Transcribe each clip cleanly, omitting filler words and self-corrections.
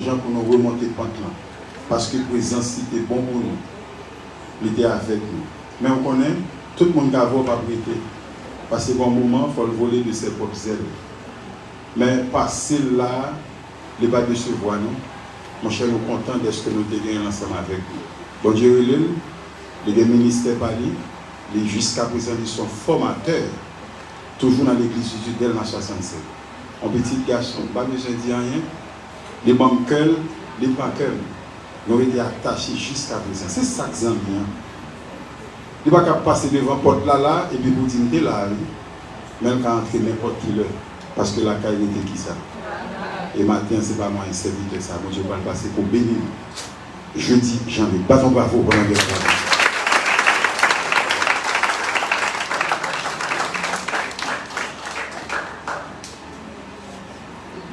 gens pour nous remonter le pente là. Parce que la présence était bon pour nous. Il était avec nous. Mais on connaît, tout le monde qui a pas prêté. Parce que bon moment, il faut le voler de ses propres ailes. Mais passer là, les bas de se voir nous. Mon cher, nous sommes contents de ce que nous avons ensemble avec vous. Bon Dieu, les ministères parlent, jusqu'à présent, ils sont formateurs, toujours dans l'église de Del 67. Un petit garçon, pas besoin de dire rien, les membres cœur, les pas cœur, nous ont été attachés jusqu'à présent. C'est ça que j'aime bien. Il ne va pas passer devant la porte là, et puis vous dites là, même quand entrer n'importe qui l'heure, parce que la caille était qui ça. Et matin, ce n'est pas moi un serviteur, ça. Moi, je vais le passer pour bénir. Je dis, j'en ai pas ton bravo pour l'envers.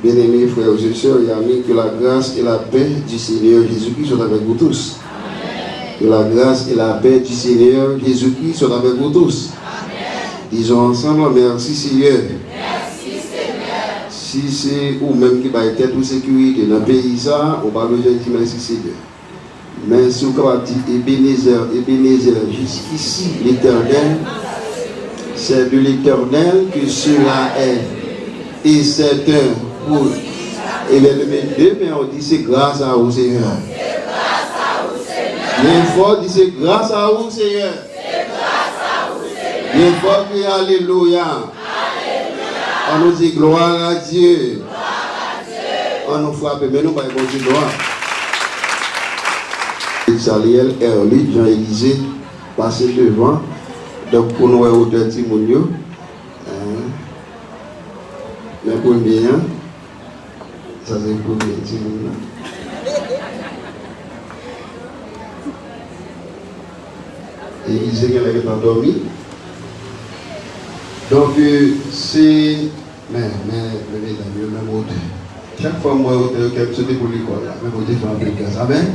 Bien-aimés frères et sœurs et amis, que la grâce et la paix du Seigneur Jésus-Christ soient avec vous tous. Amen. Que la grâce et la paix du Seigneur Jésus-Christ soient avec vous tous. Amen. Disons ensemble, merci Seigneur. Si c'est ou même qui va être en sécurité dans le pays, on va le dire merci Seigneur. Mais si on va dire Ebenezer, jusqu'ici l'Éternel, c'est de l'Éternel que cela est. Et c'est un pour. Et le 2, mais on dit c'est grâce à vous Seigneur. C'est grâce à vous Seigneur. Bien fort, dit c'est grâce à vous Seigneur. C'est grâce à vous Seigneur. Bien fort, dit alléluia. On nous dit gloire à Dieu. Gloire à Dieu. On nous frappe, mais nous, on dit gloire. Saliel, Erly, Jean-Élisée, passer devant. Donc, pour nous, auteur Timonio. Mais pour bien, ça c'est pour bien Timonio. Élisée, qui est endormi. Donc, c'est. Mais, même auteur. Chaque fois, moi, auteur, qui a sauté pour l'école, même auteur, fait un peu de gaz. Amen.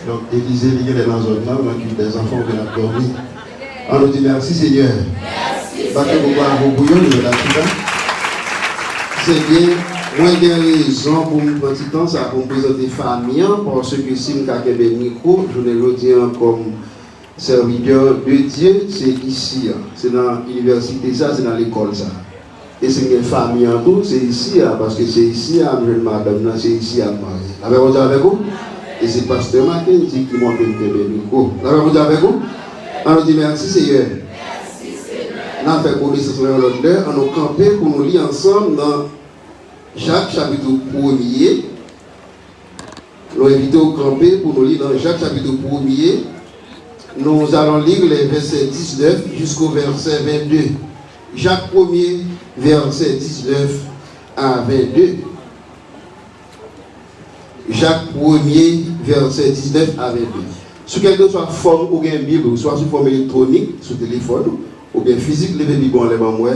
Donc, Élisée, il est dans un temps, donc des enfants qui ont dormi. On nous dit merci Seigneur. Merci. Parce que vous avez un bouillon, c'est bien. Moi, j'ai raison pour me prendre du temps, ça pour me présenter famille, parce que si je suis le micro, je ne le dis comme serviteur de Dieu, c'est ici, c'est dans l'université, ça, c'est dans l'école, ça. Et c'est une famille en tout, c'est ici, parce que c'est ici, à madame, c'est ici à Marie. Avez-vous avec vous? Et c'est pasteur Mackenzie qui m'a fait le micro. Avez-vous avec vous? On nous dit merci Seigneur. Merci Seigneur. On a fait connaissance de l'ordre, on a campé pour nous lire ensemble dans Jacques chapitre 1er. Nous invitons au camper pour nous lire dans Jacques chapitre 1er. Nous allons lire les versets 19 jusqu'au verset 22. Jacques 1er, verset 19 à 22. Jacques 1er, verset 19 à 22. Sur quelque soit forme ou bien Bible, soit sous forme électronique, sur téléphone, ou bien physique, levez Bible en lèvant moi.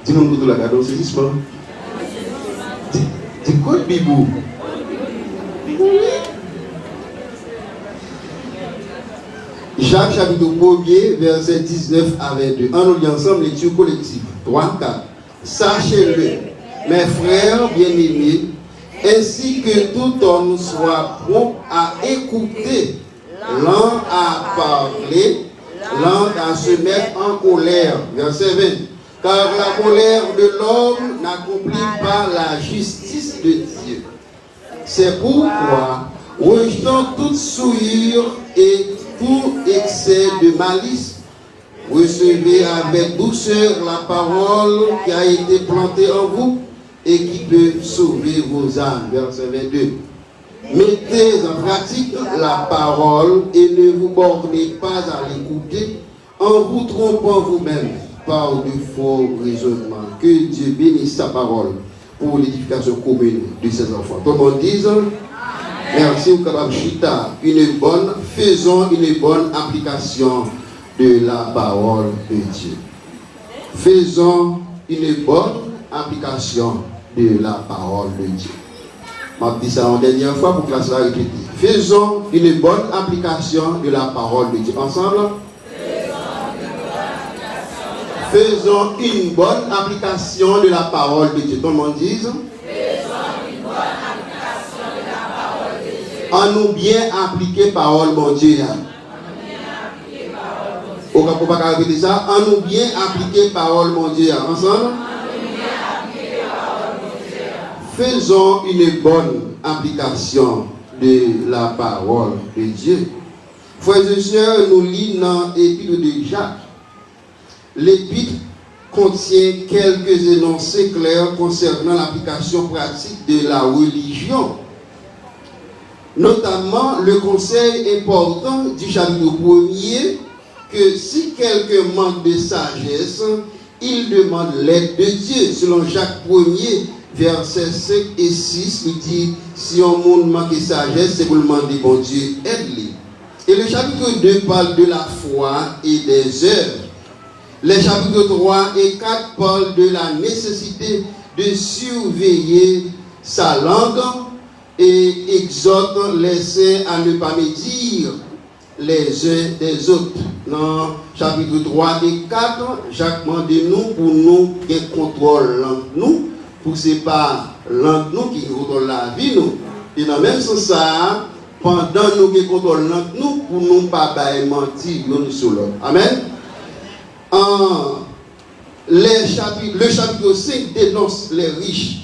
Dis-nous tout la cadeau, c'est ça. Dis quoi Bible? Jacques chapitre 1er, verset 19 à 22. On nous lit ensemble lecture collective. 3, 4. Sachez-le, mes frères bien-aimés, ainsi que tout homme soit prompt à écouter, lent à parler, lent à se mettre en colère. Verset 20. Car la colère de l'homme n'accomplit pas la justice de Dieu. C'est pourquoi, rejetant toute souillure et tout excès de malice, recevez avec douceur la parole qui a été plantée en vous et qui peut sauver vos âmes. Verset 22. Mettez en pratique la parole et ne vous bornez pas à l'écouter en vous trompant vous-même par de faux raisonnements. Que Dieu bénisse sa parole pour l'édification commune de ses enfants. Tout le monde dise merci, faisons une bonne application de la parole de Dieu. Faisons une bonne application de la parole de Dieu. Je dis ça en dernière fois pour que cela répète. Faisons une bonne application de la parole de Dieu. Ensemble? Faisons une bonne application de la parole de Dieu. Tout le monde dit. Faisons une bonne application de la parole de Dieu. En nous bien appliquer parole, mon Dieu. On va pas répéter ça. En nous bien appliquer parole, mon Dieu. Ensemble. Faisons une bonne application de la parole de Dieu. Frères et sœurs, nous lisons dans l'épître de Jacques. L'épître contient quelques énoncés clairs concernant l'application pratique de la religion. Notamment le conseil important du chapitre 1er que si quelqu'un manque de sagesse, il demande l'aide de Dieu. Selon Jacques 1er, versets 5 et 6, il dit, si un monde manque de sagesse, c'est pour demander, bon Dieu, aide-les. Et le chapitre 2 parle de la foi et des œuvres. Les chapitres 3 et 4 parlent de la nécessité de surveiller sa langue et exhortent les saints à ne pas médire les uns des autres. Dans chapitre 3 et 4, Jacques demande nous pour nous qui contrôle nous, pour que ce n'est pas langue nous qui contrôle la vie nous. Et dans le même sens, pendant nous qui contrôle nous, pour nous pas mentir nous sur l'autre. Amen. Le chapitre 5 dénonce les riches.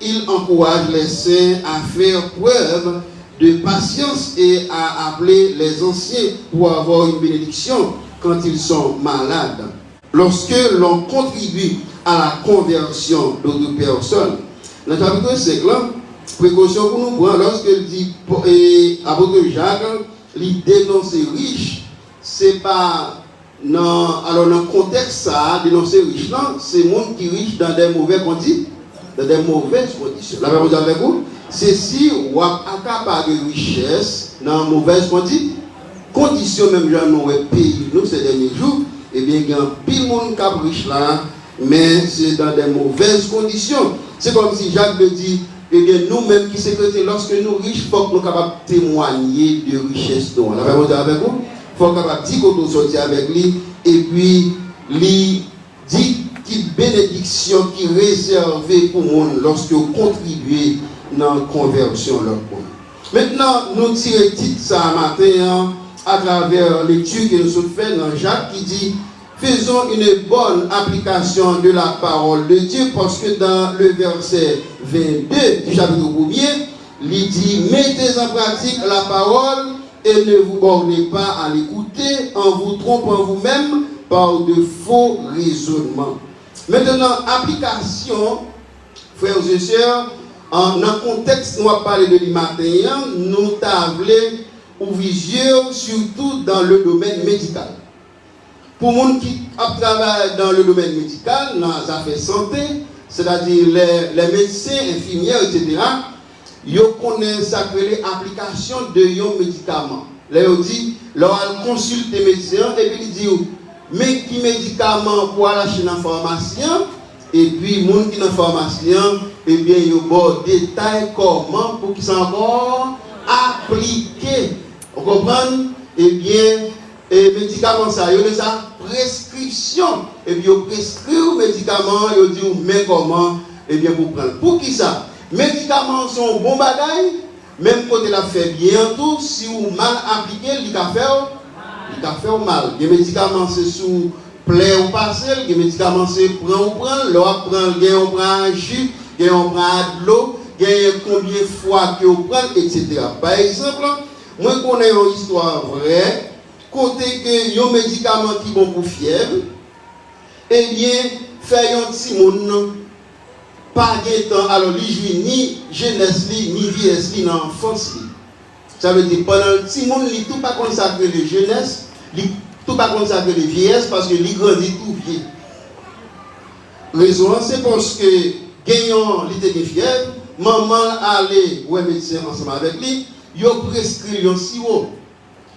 Il encourage les saints à faire preuve de patience et à appeler les anciens pour avoir une bénédiction quand ils sont malades. Lorsque l'on contribue à la conversion d'autres personnes, dans le chapitre 5, là, précaution pour nous prendre, lorsqu'il dit, apôtre Jacques, il dénonce les riches, c'est pas. Non, alors dans le contexte, ça, dénoncer riche, c'est le monde qui est riche dans des mauvaises conditions. Dans des mauvaises conditions. La même chose avec vous, c'est si on a accaparé de richesse dans de mauvaises conditions, même dans nos pays, nous, ces derniers jours, eh bien, il y a un pile monde qui est riche là, mais c'est dans des mauvaises conditions. C'est comme si Jacques le dit, eh bien, nous-mêmes qui sommes chrétiens, lorsque nous sommes riches, il faut que nous soyons capables de témoigner de richesse. La même chose avec vous. Il faut capable dire qu'on sortir avec lui et puis lui dit qu'il bénédiction qui est réservée pour le monde lorsque vous contribuez dans la conversion de l'autre monde. Maintenant, nous tirons titre ça matin à travers l'étude que nous avons fait dans Jacques qui dit faisons une bonne application de la parole de Dieu parce que dans le verset 22 du chapitre 1er, il dit mettez en pratique la parole et ne vous bornez pas à l'écouter en vous trompant vous-même par de faux raisonnements. Maintenant, application, frères et sœurs, dans le contexte, nous allons parler de l'immatin, nous tablons ou vision surtout dans le domaine médical. Pour les gens qui travaillent dans le domaine médical, dans les affaires santé, c'est-à-dire les médecins, infirmières, etc., ils connaissent l'application de un médicament. Là, ils disent, ils consultent les médecins et puis ils disent, mais qui médicament pour aller chez un pharmacien? Et puis, les gens qui sont pharmaciens, eh bien, ils ont des détails comment pour qu'ils soient encore appliqués. Vous comprenez? Eh bien, les médicaments, ça, ils ont déjà prescription. Et puis, ils prescrivent les médicaments, ils disent, mais comment? Eh bien, pour prendre. Pour qui ça? Médicaments sont bons bagailles, même quand il a fait bien tout, si vous mal appliqué, il a fait mal. Les médicaments c'est sous plaie ou parcelle, les médicaments c'est prend ou prend, l'on prend un jus, on prend de l'eau, combien de fois que vous prenez, etc. Par exemple, moi je connais une histoire vraie, côté que les médicaments qui vont pour fièvre, eh bien, faire un petit monde. Pas de temps, alors il joue ni jeunesse, ni vieillesse, ni enfance. Ça veut dire pendant le petit monde, il tout pas consacré les jeunesse, il tout pas consacré les vieillesse parce que il grandit tout vieux. Raison, c'est parce que gagnant l'été de fièvre, maman allait au médecin ensemble avec lui, il a prescrit un sirop.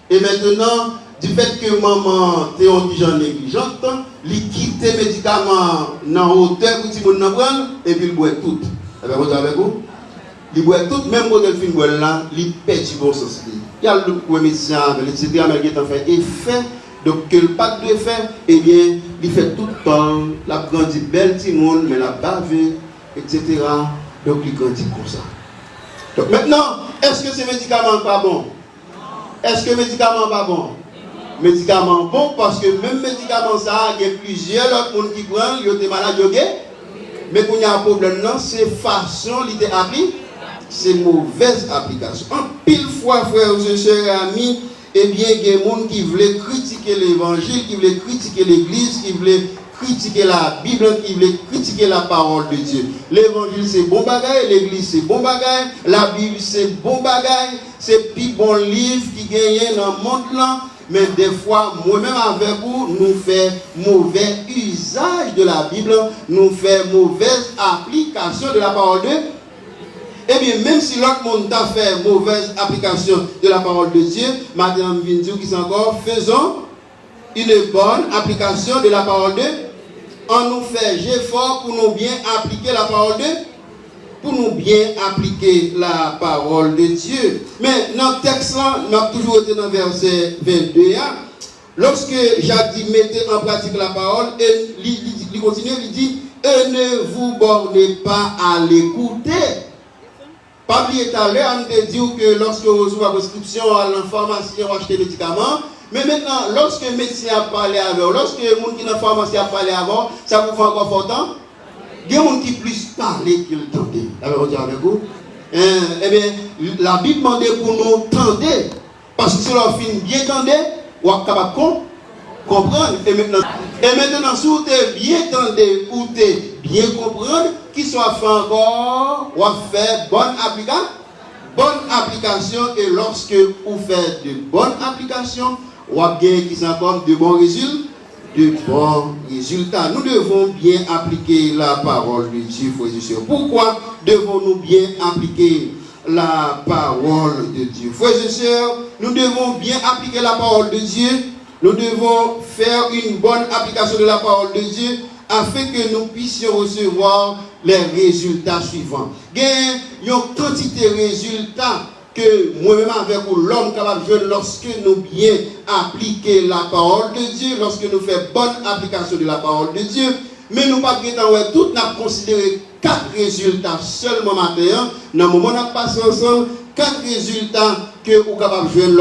Et maintenant, du fait que maman était en négligente, il quitte les médicaments dans l'hôtel pour tout le monde prendre et puis il boit tout. Vous avec vous? Il boit tout, même quand il finit là, il perd du bon sens. Il y a le médecin, etc., mais il a fait effet Donc, que le pacte de faire, eh bien, il fait tout le temps, la grandit belle petit monde, mais la bavé, etc. Donc, il grandit comme ça. Donc, maintenant, est-ce que ces médicaments pas bons? Est-ce que les médicaments pas bons? Médicaments bons parce que même médicaments ça, il y a plusieurs autres personnes qui prennent, ils sont malades, mais quand il y a un problème, c'est façon, c'est mauvaise application. En pile fois, frères et sœurs, amis, eh bien, il y a des gens qui veulent critiquer l'évangile, qui veulent critiquer l'église, qui veulent critiquer la Bible, qui veulent critiquer la parole de Dieu. L'évangile c'est bon bagaille, l'église c'est bon bagaille, la Bible c'est bon bagaille, c'est plus bon livre qui gagne dans le monde là. Mais des fois, moi-même avec vous, nous faisons mauvais usage de la Bible, nous faisons mauvaise application de la parole de Dieu. Eh bien, même si l'autre monde a fait mauvaise application de la parole de Dieu, madame Vindiou qui s'est encore, faisons une bonne application de la parole de Dieu. On nous fait effort pour nous bien appliquer la parole de Dieu. Pour nous bien appliquer la parole de Dieu. Mais dans le texte là, nous avons toujours été dans le verset 22. Lorsque Jacques dit mettez en pratique la parole, et il continue, il dit et ne vous bornez pas à l'écouter. Pas oublier tout à l'heure, on te dit que lorsque vous recevez la prescription à l'information, acheter des médicaments. Mais maintenant, lorsque le médecin a parlé avant, lorsque le monde qui est dans la pharmacie a parlé avant, ça vous fait encore fort temps? Il y a des gens qui plus parler qu'ils tendent. Avec vous? Eh bien, la Bible demande pour nous tendre. Parce que si l'on finit bien tendre, on est capable de comprendre. Et maintenant, si vous êtes bien tendre ou bien comprendre, qu'il soit fait encore, on fait bonne application. Et lorsque vous faites de bonnes applications, on a gagné qui sont encore de bons résultats. De bons résultats. Nous devons bien appliquer la parole de Dieu, frères et sœurs. Pourquoi devons-nous bien appliquer la parole de Dieu? Frères et sœurs, nous devons bien appliquer la parole de Dieu. Nous devons faire une bonne application de la parole de Dieu afin que nous puissions recevoir les résultats suivants. Il y a une quantité de résultats que moi-même avec l'homme capable de jouer lorsque nous bien appliquer la parole de Dieu, lorsque nous faisons bonne application de la parole de Dieu, mais nous pas tout n'a considéré 4 résultats seulement maintenant, dans le moment où nous passons ensemble, 4 résultats que vous êtes capable de jouer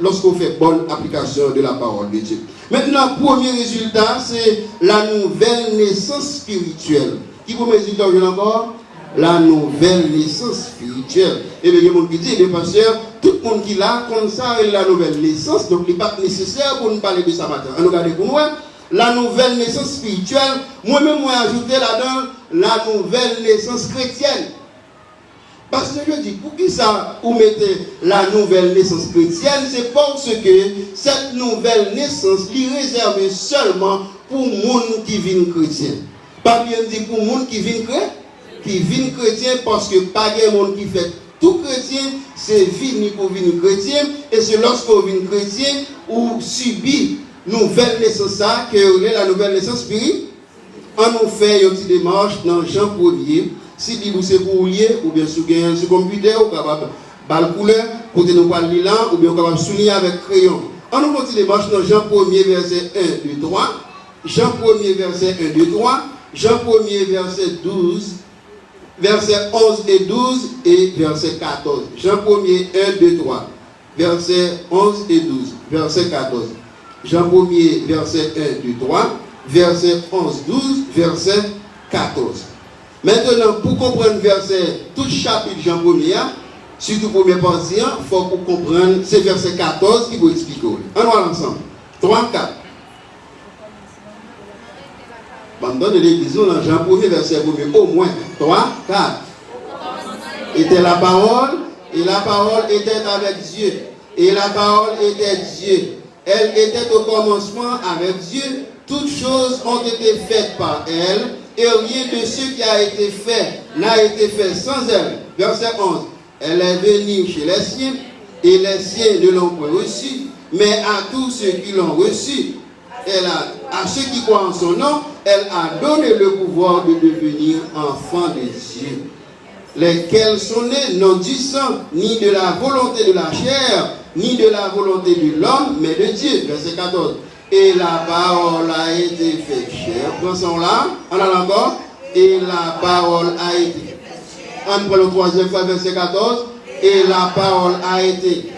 lorsque vous faites bonne application de la parole de Dieu. Maintenant, le premier résultat, c'est la nouvelle naissance spirituelle. Qui vous me dit encore? La nouvelle naissance spirituelle. Et bien, il y a des gens qui disent, pasteur, tout le monde qui l'a, comme ça, est la nouvelle naissance. Donc, il n'est pas nécessaire pour nous parler de ça matin. On regarde pour nous, la nouvelle naissance spirituelle. Moi-même, moi, ajouté là-dedans, la nouvelle naissance chrétienne. Parce que je dis, pour qui ça, vous mettez la nouvelle naissance chrétienne, c'est parce que cette nouvelle naissance est réservée seulement pour les gens qui viennent chrétiens. Pas bien dit pour les gens qui viennent chrétiens, parce que pas de monde qui fait tout chrétien, c'est venu pour venir chrétien, et c'est lorsque vous venez chrétien, ou subit nouvelle naissance, ça, que la nouvelle naissance spirituelle. On nous fait une petite démarche dans Jean 1er. Si vous c'est pour lier, ou bien sur un computer, ou capable de couleur, pour nous parler là, ou bien capable de souligner avec crayon. On nous fait une démarche dans Jean 1er, verset 1, 2, 3. Jean 1er, verset 1, 2, 3. Jean 1er, verset 12. Verset 11 et 12 et verset 14. Jean 1er, 1, 2, 3. Verset 11 et 12. Verset 14. Jean 1er, verset 1, 2, 3. Verset 11, 12. Verset 14. Maintenant, pour comprendre verset, tout chapitre Jean 1er, surtout première partie, il faut comprendre, c'est verset 14 qui vous explique. On va ensemble. 3, 4. Dans l'église, dans Jean 1er, verset 1er, au moins 3, 4. Était la parole, et la parole était avec Dieu, et la parole était Dieu. Elle était au commencement avec Dieu. Toutes choses ont été faites par elle, et rien de ce qui a été fait n'a été fait sans elle. Verset 11. Elle est venue chez les siens, et les siens ne l'ont pas reçue, mais à tous ceux qui l'ont reçue, à ceux qui croient en son nom, elle a donné le pouvoir de devenir enfants de Dieu, lesquels sont nés non du sang, ni de la volonté de la chair, ni de la volonté de l'homme, mais de Dieu. Verset 14. Et la parole a été faite chair. Pensons là. On a encore. Et la parole a été. On prend le troisième fois, verset 14. Et la parole a été.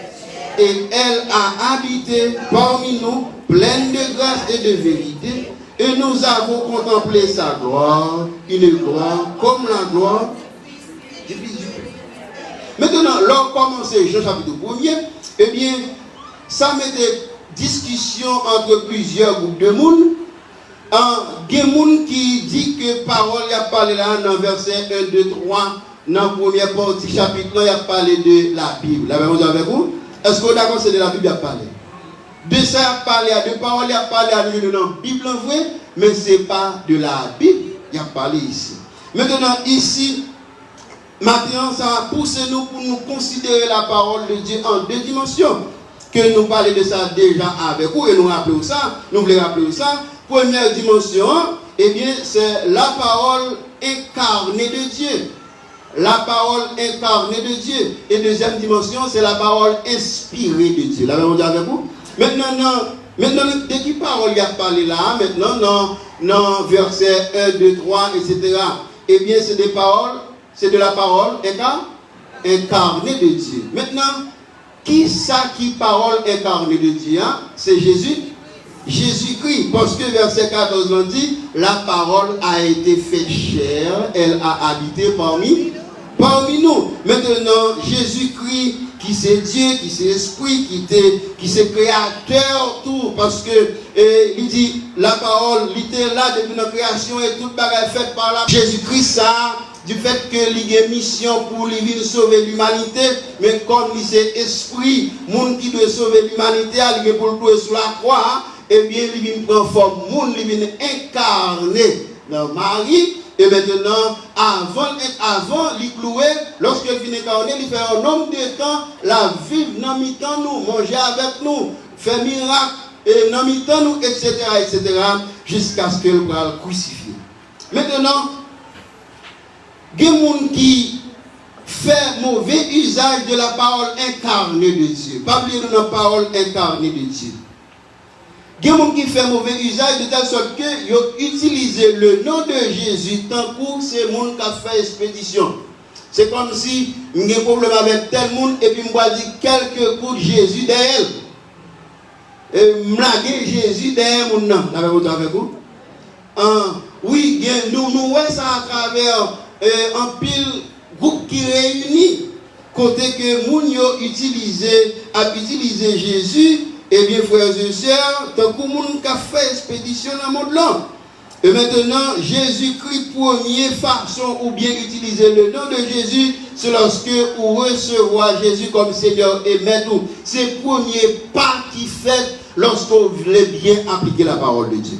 Et elle a habité parmi nous, pleine de grâce et de vérité. Et nous avons contemplé sa gloire, une gloire comme la gloire du Fils du Père. Maintenant, lorsqu'on commence Jean chapitre 1er, eh bien, ça met des discussions entre plusieurs groupes de monde. Il y a des gens qui disent que parole, il y a parlé là dans verset 1, 2, 3, dans la première partie chapitre, il y a parlé de la Bible. La même chose avec vous? Est-ce que vous êtes d'accord, c'est de la Bible qu'il a parlé? De ça, il a parlé, de parole, il a parlé à nous dans la Bible en vrai, mais ce n'est pas de la Bible, il a parlé ici. Maintenant, ici, maintenant, ça a poussé nous pour nous considérer la parole de Dieu en deux dimensions. Que nous parlons de ça déjà avec vous et nous rappelons ça, nous voulons rappeler ça. Première dimension, eh bien, c'est la parole incarnée de Dieu. La parole incarnée de Dieu. Et deuxième dimension, c'est la parole inspirée de Dieu. La même chose avec vous? Maintenant, dès qu'il parole, il y a parlé là, maintenant, dans verset 1, 2, 3, etc. Eh bien, c'est des paroles, c'est de la parole incarnée de Dieu. Maintenant, qui ça qui parole incarnée de Dieu? Hein? C'est Jésus. Jésus-Christ, parce que verset 14 l'on dit, la parole a été faite chair, elle a habité parmi nous. Maintenant, Jésus-Christ, qui c'est Dieu, qui c'est Esprit, qui c'est créateur, tout, parce que il dit, la parole, il était là depuis la création et toute bagarre faite par là. Jésus-Christ, ça, du fait que il a une mission pour lui venir sauver l'humanité, mais comme il c'est Esprit, monde qui doit sauver l'humanité, il est pour le trouver sur la croix, eh bien, il vient prendre forme, monde, il vient incarner dans Marie. Et maintenant, avant il clouer, lorsqu'il vient incarner, il fait un nombre de temps, la vivre dans mi-temps nous, manger avec nous, faire miracle, et dans mi-temps nous, etc., jusqu'à ce qu'il soit crucifié. Maintenant, il y a des gens qui font mauvais usage de la parole incarnée de Dieu. Pas oublier la parole incarnée de Dieu. Il y a des gens qui font mauvais usage de telle sorte qu'ils ont utilisé le nom de Jésus tant que c'est le monde qui a fait expédition. C'est comme si il y a un problème avec tel monde et puis je vais dire quelques coups de Jésus derrière. Et je Jésus derrière mon nom. Vous avez avec vous? Oui, nous voyons ça à travers un pile groupe qui réunit. Côté que moun yo a utilisé Jésus. Eh bien, frères et sœurs, tant que moun ka fait expédition dans le monde là. Et maintenant, Jésus-Christ, première façon ou bien utiliser le nom de Jésus, c'est lorsque vous recevez Jésus comme Seigneur et Maître. C'est le premier pas qui fait lorsque vous voulez bien appliquer la parole de Dieu.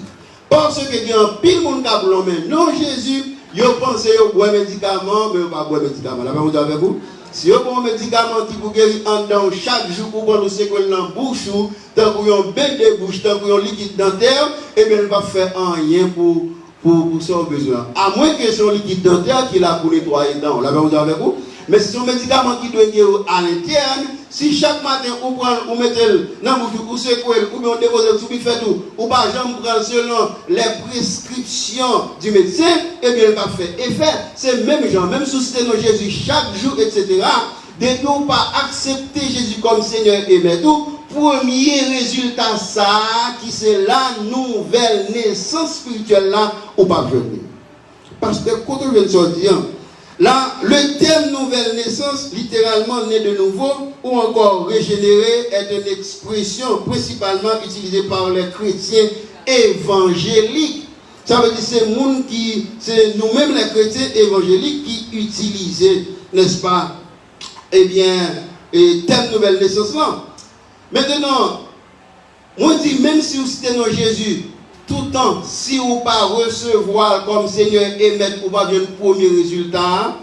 Parce que il y a un pile monde qui a mais non Jésus, vous pensez au boire médicament, mais vous ne pas boire médicament. Là, vous avec vous? Si vous avez un médicament qui vous guérit en dedans chaque jour pour prendre ce qu'on a dans la bouche, tant que vous avez un bain de bouche, tant que vous avez un liquide dentaire, et bien, il ne va pas faire rien pour son besoin. À moins que ce soit un liquide dentaire qui l'a pour nettoyer dedans. Là, vous avez avec vous? Mais si c'est un médicament qui doit guérir à l'interne, si chaque matin vous mettez dans la bouche, vous secouez, ou bien vous déposez sous buffet tout, ou pas jamais prendre selon les prescriptions du médecin, eh bien, il va faire effet. C'est même genre, même si c'est dans Jésus chaque jour, etc. Dès que vous pas accepter Jésus comme Seigneur et Maître, premier résultat, ça, qui c'est la nouvelle naissance spirituelle là, ou pas venir. Parce que quand on vient de sortir, là, le terme nouvelle naissance, littéralement né de nouveau ou encore régénéré, est une expression principalement utilisée par les chrétiens évangéliques. Ça veut dire que c'est nous-mêmes les chrétiens évangéliques qui utilisent, n'est-ce pas, eh bien, terme nouvelle naissance là. Maintenant, on dit même si vous citez dans Jésus, tout le temps, si vous ne pas recevoir comme Seigneur et Maître, vous pas le premier résultat,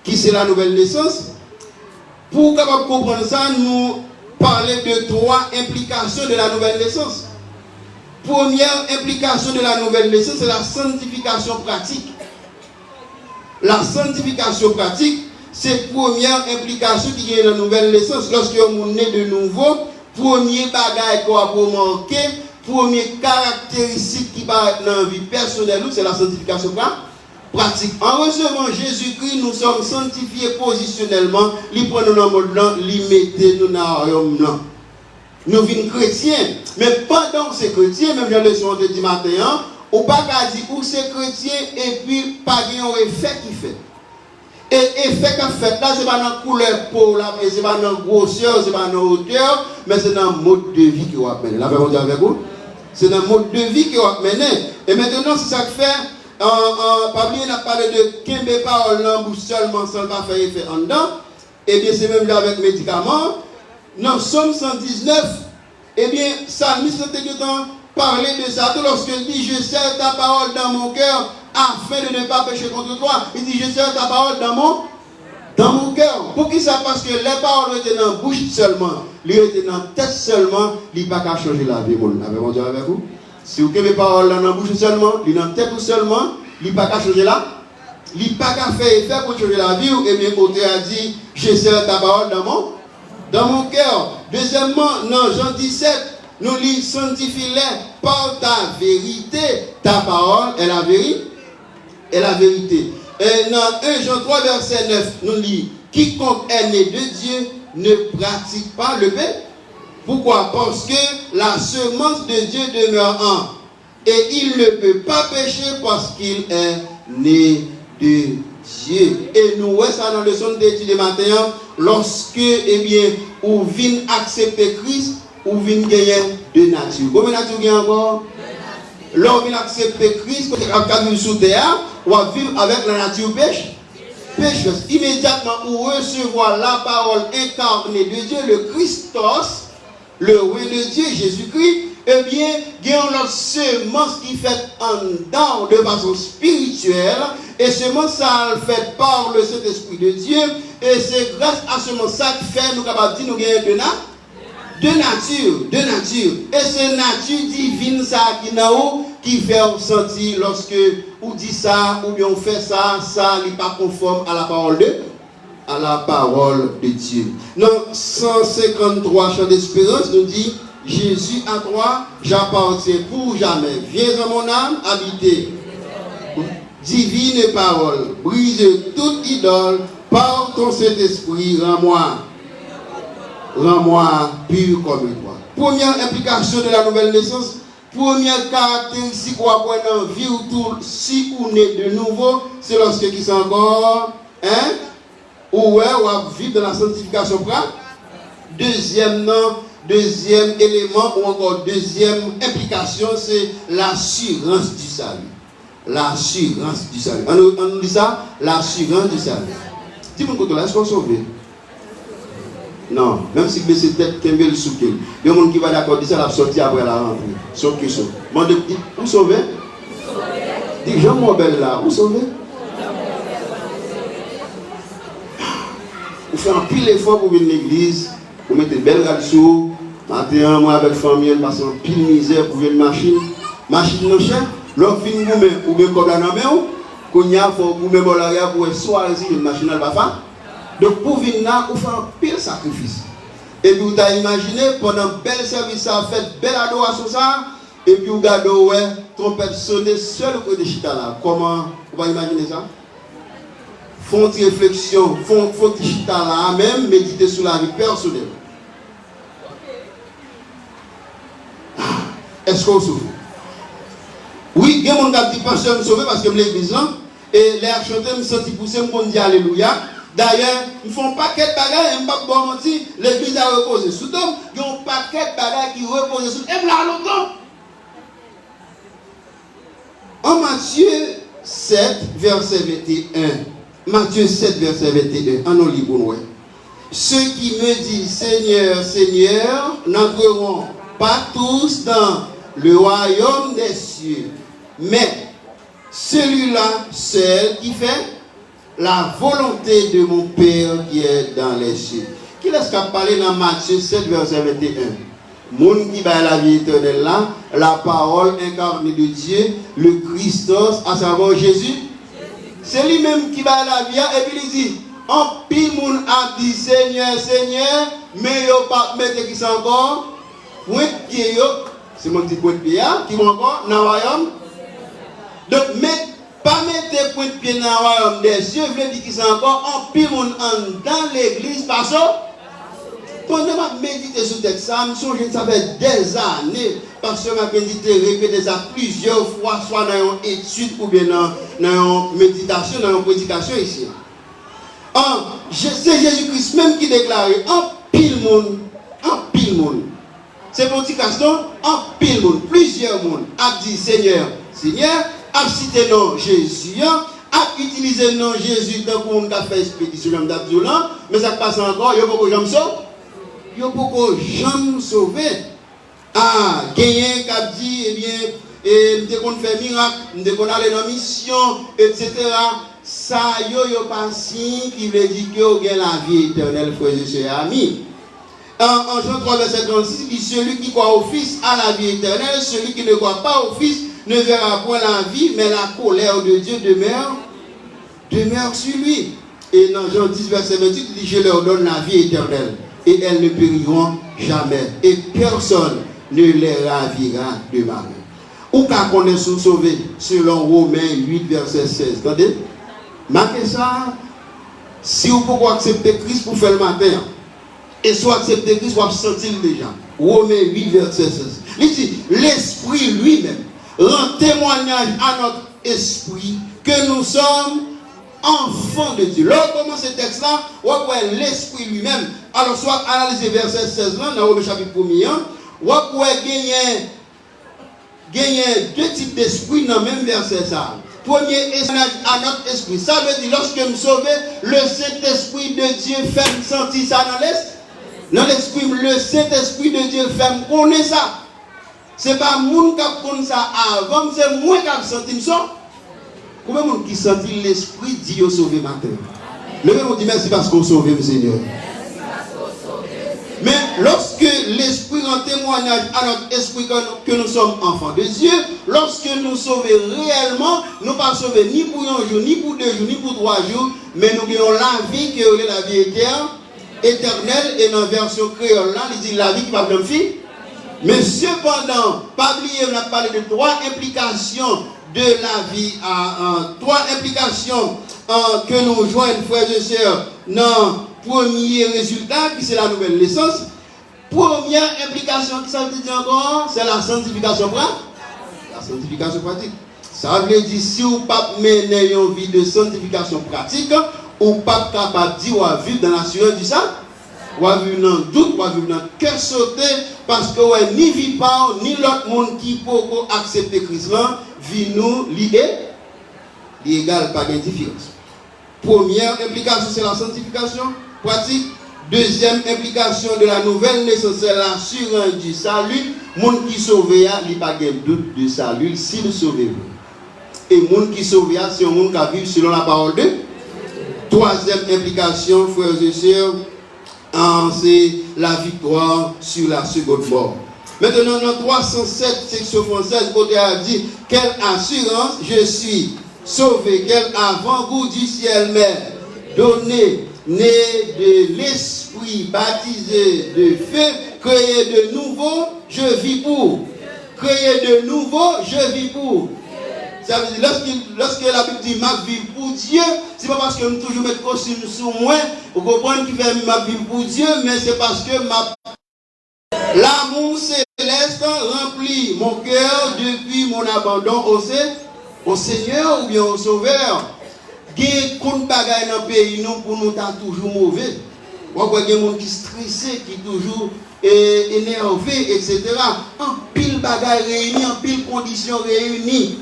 qui c'est la nouvelle naissance. Pour capable comprendre ça, nous parlons de trois implications de la nouvelle naissance. Première implication de la nouvelle naissance, c'est la sanctification pratique. La sanctification pratique, c'est la première implication qui est la nouvelle naissance. Lorsque vous naissez de nouveau, premier bagage qu'on va manquer, première caractéristique qui va dans la vie personnelle, c'est la sanctification pratique. En recevant Jésus-Christ, nous sommes sanctifiés positionnellement. Il prend nous dans le monde blanc, il met nous dans le royaume blanc. Nous sommes chrétiens. Mais pendant que c'est chrétien, même dans la leçon de dit matin, ou pas qu'à dire ou c'est chrétien et puis pas un effet qui fait. Et effet qu'a fait là, c'est pas dans la couleur peau, là, mais c'est pas dans la grosseur, c'est pas dans la hauteur, mais c'est dans le mode de vie qui va mener. Là, vous dire avec vous? C'est dans le mode de vie qui va mener. Et maintenant, c'est ça que fait. Pablo n'a parlé de Kembe parole en bouche seulement sans pas faire effet en dedans. Et bien, c'est même là avec médicaments. Dans Somme 119, eh bien, Salmiste a temps parler de ça. Tout lorsqu'il dit je serre ta parole dans mon cœur afin de ne pas pécher contre toi. Il dit je serre ta parole dans mon cœur. Pour qui ça? Parce que les paroles étaient dans la bouche seulement. Ils étaient dans la tête seulement. Ils n'ont pas qu'à changer la vie. Avez-vous dit avec vous? Si vous avez les paroles dans la bouche seulement, ils sont dans la tête seulement, ils n'ont pas qu'à changer la vie. Ils n'ont pas qu'à faire effet pour changer la vie. Et bien, l'auteur a dit je serre ta parole dans mon cœur. Deuxièmement, dans Jean 17, nous lui sanctifie-les par ta vérité. Ta parole est la vérité. Est la vérité. Et dans 1 Jean 3, verset 9, nous lit quiconque est né de Dieu ne pratique pas le péché. Pourquoi? Parce que la semence de Dieu demeure en. Et il ne peut pas pécher parce qu'il est né de Dieu. Et nous voyons ça dans le son d'étude de matin, lorsque, eh bien, ou vient accepter Christ, ou vient gagner de nature. Combien de nature gagne encore? L'homme vient accepter Christ, quand il est sous terre, ou va vivre avec la nature pécheuse. Immédiatement, ou recevoir la parole incarnée de Dieu, le Christos, le roi de Dieu, Jésus-Christ, eh bien, il y a une semence qui fait en dedans de façon spirituelle, et semence ça fait par le Saint-Esprit de Dieu, et c'est grâce à semence ça qui fait nous capables de dire nous gagnons de nature. Et c'est nature divine ça qui n'a qui fait sentir lorsque on dit ça, ou bien on fait ça, ça n'est pas conforme à la parole de Dieu. Dans 153 chants d'espérance, nous dit Jésus à toi, j'appartiens pour jamais. Viens en mon âme, habiter. Divine parole, brise toute idole, par ton Saint-Esprit, rends-moi pur comme toi. Première implication de la nouvelle naissance, première caractéristique qu'on va dans la vie autour, si on est de nouveau, c'est lorsque qui sont encore, ou va vivre dans la sanctification pratique. Deuxième élément ou encore deuxième implication, c'est l'assurance du salut. L'assurance du salut. On nous dit ça, l'assurance du salut. Dis-moi, est-ce qu'on est sauvé? Non, même si c'est tête qui est le souquet. Il y a des gens qui va d'accord dire ça, la sortie après la rentrée. Sauf que ça. Mon Dieu, vous sauvez? Dis, Jean Mobel là, vous sauvez? Vous faites un pile effort pour venir à l'église, vous mettez une belle radio, matin, moi avec la famille, vous passez un pile misère pour venir machine non cher, l'homme finit ou bien comme la main, qu'on y a, vous même en arrière pour soir ici, une machine à pas. Donc pour venir là, vous faites un pile sacrifice. Et puis vous avez imaginé, pendant un bel service, ça a fait belle adoration ça, et puis vous regardez, ouais, trompette sonner seul au côté de Chita là. Comment vous va imaginer ça? Font une réflexion, font une Chita là, même méditer sur la vie personnelle. Est-ce qu'on sauve? Oui, il y a mon petit pasteur me sauver parce que l'église là, et les chanteurs me sentent pousser, me dire alléluia. D'ailleurs, ils font un paquet de bagages, ils ne pas bon mentir, l'église a reposé sous toi, ils ont un paquet de bagages qui reposent sous toi, et là longtemps. En Matthieu 7, verset 21, Matthieu 7, verset 21, en Olibourg, ceux qui me disent Seigneur, Seigneur, n'entreront pas tous dans le royaume des cieux, mais celui-là seul qui fait la volonté de mon Père qui est dans les cieux. Qui laisse qu'à parler dans Matthieu 7, verset 21? Moun qui va la vie éternelle là, la parole incarnée de Dieu, le Christos, à savoir Jésus. C'est lui-même qui va la vie et puis il dit, en pile moun a dit Seigneur, Seigneur, mais yo pas mettre qui sont encore, point qui yo, C'est mon petit point de pied qui va encore dans le royaume. Donc, pas mettre point de pied dans le royaume des cieux, veut dire qu'il y a encore un pile dans l'église, parce que quand je médite sur ce texte, ça fait des années, parce que je médite répéter ça plusieurs fois, soit dans une étude ou bien dans une méditation, dans une prédication ici. C'est Jésus-Christ même qui déclare en pile monde. C'est pour petit question, en pile monde, plusieurs monde, a dit Seigneur, a cité non Jésus, a utilisé non Jésus tant qu'on a fait expédition d'Abdoulan, mais ça passe encore, il y a beaucoup de gens sauvés. Il y a beaucoup de gens sauvés. Ah, gagner, qui a dit, eh bien, nous devons faire miracle, nous devons aller dans la mission, etc. Ça, il n'y a pas signe qui veut dire que vous avez la vie éternelle, frères et sœurs amis. En Jean 3, verset 36, il dit celui qui croit au Fils a la vie éternelle, celui qui ne croit pas au Fils ne verra point la vie, mais la colère de Dieu demeure sur lui. Et dans Jean 10, verset 28, il dit je leur donne la vie éternelle, et elles ne périront jamais, et personne ne les ravira de ma main. Ou qu'on est sauvé, selon Romains 8, verset 16. Attendez, marquez ça. Si vous pouvez accepter Christ pour faire le matin, et soit accepter Christ, vous sentir déjà. Romains 8, verset 16. Il dit, l'Esprit lui-même rend témoignage à notre esprit que nous sommes enfants de Dieu. Lorsque vous commencez ce texte-là, vous voyez l'Esprit lui-même. Alors, soit analyser verset 16 là, dans Romains chapitre 1er, vous pouvez gagner deux types d'esprit dans le même verset. Ça. Premier, à notre esprit. Ça veut dire, lorsque nous sommes sauvés, le Saint-Esprit de Dieu fait sentir ça dans l'esprit. Le Saint-Esprit de Dieu fait connaître ça. Ce n'est pas moun qui connaît ça avant, c'est moi qui ai senti ça. Combien de monde qui sentit l'esprit dit au sauvé matin? Le même on dit merci parce qu'on sauve, Seigneur. Mais lorsque l'esprit rend témoignage à notre esprit que nous sommes enfants de Dieu, lorsque nous sauvons réellement, nous ne pas sauvés ni pour un jour, ni pour 2 jours, ni pour 3 jours, mais nous avons la vie qui est la vie éternelle, et dans la version créole là, il dit la vie qui va bien faire. Mais cependant, pas oublier, on a parlé de 3 implications de la vie, 3 implications que nous joignent, frères et sœurs, dans le premier résultat, qui c'est la nouvelle naissance. Première implication, qui ça veut dire encore, c'est la sanctification pratique. La sanctification pratique. Ça veut dire, si vous ne pas mener une vie de sanctification pratique, ou pas capable de dire, ou vivre dans l'assurance du sang, ou vivre dans le doute, ou vivre dans le cœur sauté, parce que ouais, ni vie pas, ni l'autre monde qui peut accepter Christ là, vie nous lié égal pas de différence. Première implication, c'est la sanctification pratique. Deuxième implication de la nouvelle naissance, c'est l'assurance du salut. Monde qui sauve, il n'y a pas de doute de salut s'il sauve. Et monde qui sauve, c'est un monde qui vit selon la parole de. Troisième implication, frères et sœurs, c'est la victoire sur la seconde mort. Maintenant, dans 307, section française, côté a dit, quelle assurance, je suis sauvé, quel avant-goût du ciel m'est donné, né de l'esprit, baptisé de feu, créé de nouveau, je vis pour. Créé de nouveau, je vis pour. Ça veut dire, lorsque la Bible dit ma vie pour Dieu, c'est pas parce que nous toujours mettre costume sur moi, vous comprenez qu'il fait ma vie pour Dieu, mais c'est parce que l'amour céleste remplit mon cœur depuis mon abandon au Seigneur ou bien au Sauveur. Il y a des bagages dans le pays pour nous toujours mauvais. Il y a des gens qui sont stressés, qui sont toujours énervés, etc. En pile bagages réunis, en pile conditions réunies.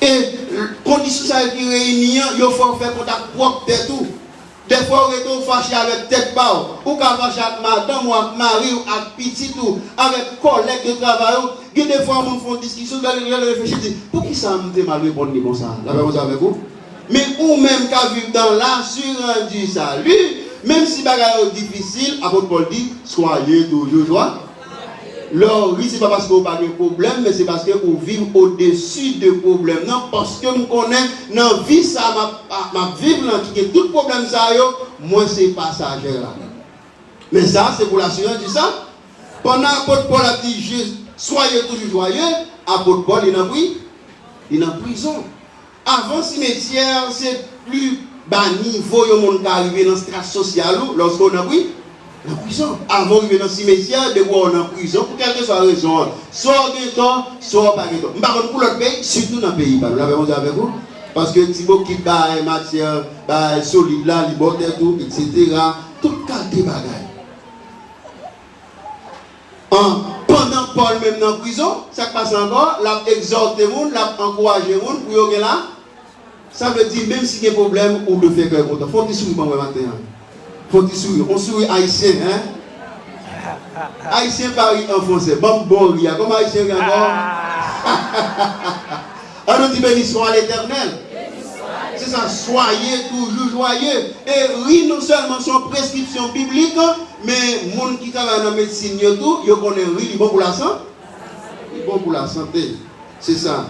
Et conditions qui réunissent, il faut faire contact propre de tout. Des fois, on est fâché avec tête bas, ou quand fâché avec madame, ou avec mari, ou avec petit, ou avec collègue de travail. Des fois, on fait une discussion, on réfléchit, pour qui ça me fait mal répondre comme ça? La même chose avec vous. Mais ou même qu'à vivre dans l'assurance du salut, même si bagarre est difficile, apôtre Paul dit, soyez toujours joie. Alors, oui, ce n'est pas parce que vous n'avez pas de problème, mais c'est parce que vous vivez au-dessus de problèmes. Non, parce que vous connaissez, dans la vie, ça, ma vie, qui est tout problème, ça, moi, c'est passager là. Mais ça, c'est pour l'assurance du sang. Pendant que Paul a dit, Soyez toujours joyeux. Apôtre Paul, il est en prison. Avant cimetière, c'est plus bas niveau, il y a monde qui arrive dans la classe sociale lorsqu'on a pris en prison. Avant d'arriver dans le cimetière, de quoi on est en prison, pour quelle que soit la raison. Soit gagnant, soit pas gagnant. Par contre, pour l'autre pays, surtout dans le pays, vous l'avez avec vous. Parce que Thibaut qui bat matière solide là, liberté, tout, etc. Tout qualité de bagaille. Pendant Paul même dans la prison, ça passe encore, l'a exhorté les gens, l'a encouragé les gens pour y là. Ça veut dire même si il y a un problème, on le fait content. Faut-il sourire pour moi matin? Faut-il sourire? On sourit haïtien, hein? Haïtien Paris en français. Bon, il y a comme haïtien encore. On nous dit bénisson à l'éternel. C'est ça, soyez toujours joyeux. Et oui, non seulement son prescription biblique, mais les gens qui travaillent dans la médecine, ils connaissent oui, bon pour la santé. Bon pour la santé. C'est ça.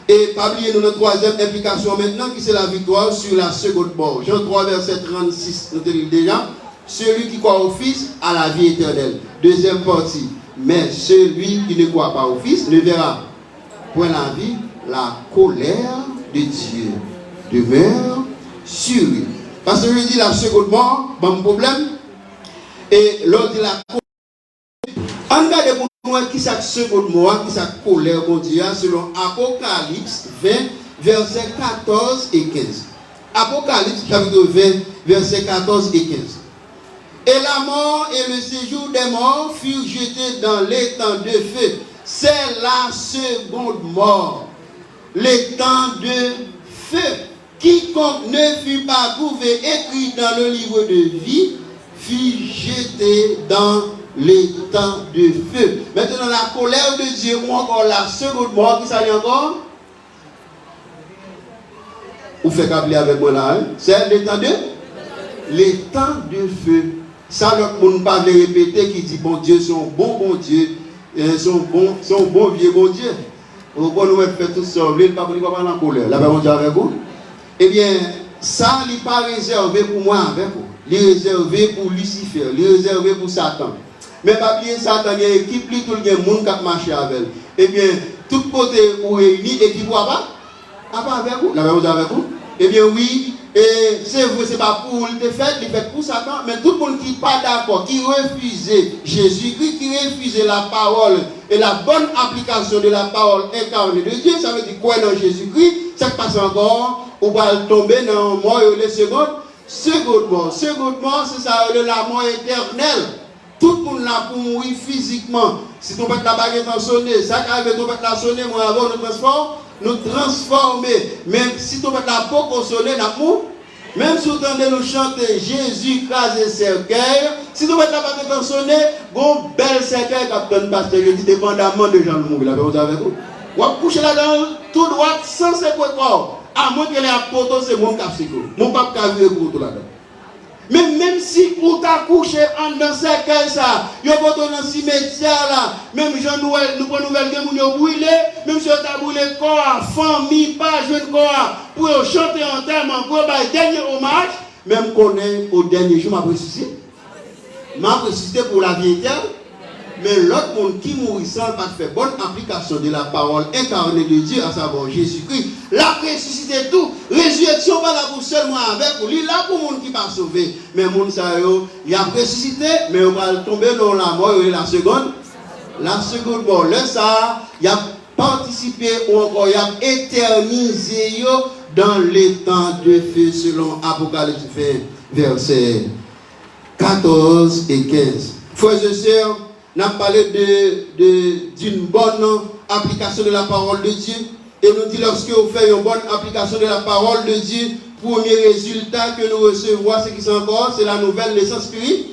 Et pas oublier notre troisième implication maintenant, qui c'est la victoire sur la seconde mort. Jean 3, verset 36, nous te dit déjà. Celui qui croit au Fils a la vie éternelle. Deuxième partie. Mais celui qui ne croit pas au Fils ne verra point la vie, la colère de Dieu demeure sur lui. Parce que je dis la seconde mort, bon problème. Et lors de la colère, regardez pour nous qui c'est seconde mort, qui c'est colère de Dieu, selon Apocalypse 20, versets 14 et 15. Apocalypse chapitre 20, versets 14 et 15. Et la mort et le séjour des morts furent jetés dans l'étang de feu. C'est la seconde mort. L'étang de feu. Quiconque ne fut pas trouvé écrit dans le livre de vie fut jeté dans l'étang de feu. Maintenant, la colère de Dieu, ou encore la seconde mort, qui s'allie encore? Vous faites appeler avec moi là, hein? C'est l'étang de feu. Ça, le monde pas de répéter qui dit bon Dieu, son bon Dieu, son bon vieux bon Dieu. Vous pouvez nous faire tout ça, vous ne pouvez pas parler en colère. Là, on dit avec vous. Eh bien, ça, il n'est pas réservé pour moi avec vous. Il est réservé pour Lucifer, il est réservé pour Satan. Mais pas bien Satan, il y a une équipe, tout le monde qui marche avec. Eh bien, tout côté où réuni, l'équipe va pas avec vous. Là, on dit avec vous. Eh bien, oui. Et c'est vrai, ce n'est pas pour le fait, il fait pour Satan, mais tout le monde qui n'est pas d'accord, qui refusait Jésus-Christ, qui refusait la parole et la bonne application de la parole incarnée de Dieu, ça veut dire quoi dans Jésus-Christ, ça passe encore, on va tomber dans la mort et les seconde mort, c'est ça, la mort éternelle. Tout le monde là pour mourir physiquement. Si ton pète la baguette en sonné, ça arrive, ton pète la sonné, moi avant nous transformer. Même si ton pète la peau qu'on sonne, même si vous entendez nous chanter Jésus crase cercueil, si ton pète la baguette en sonné, bon bel cercueil capitaine pasteur, je dis dépendamment de Jean le mourir. Vous avez vous? Vous couchez là-dedans, tout droit, sans se corps. À moins que les apôtres, c'est mon cap psycho. Mon pape qui a vu pour tout là-dedans. Mais même si vous t'as couché en dans ce cercueil, ça, vous avez dans le cimetière là, même Jean-Noël, nous prenons nouvelle que vous brûlé, même si vous avez brûlé corps, famille, pas jeune corps, pour chanter en termes, pour faire dernier hommage, même qu'on est au dernier jour, m'a ressuscité pour la vie éternelle. Mais l'autre monde qui mourit sans pas faire bonne application de la parole incarnée de Dieu, à savoir Jésus-Christ, la ressuscité tout, résurrection pas là pour seulement avec vous, il là pour le monde qui va sauver. Mais le monde il a ressuscité, mais on va tomber dans la mort et la seconde mort. Là, ça, il a participé ou encore il a éternisé dans les temps de feu selon Apocalypse 20, versets 14 et 15. Frères et sœurs, nous avons parlé d'une bonne application de la parole de Dieu. Et nous dit lorsque vous faites une bonne application de la parole de Dieu, premier résultat que nous recevons, c'est qui c'est encore, c'est la nouvelle naissance spirituelle.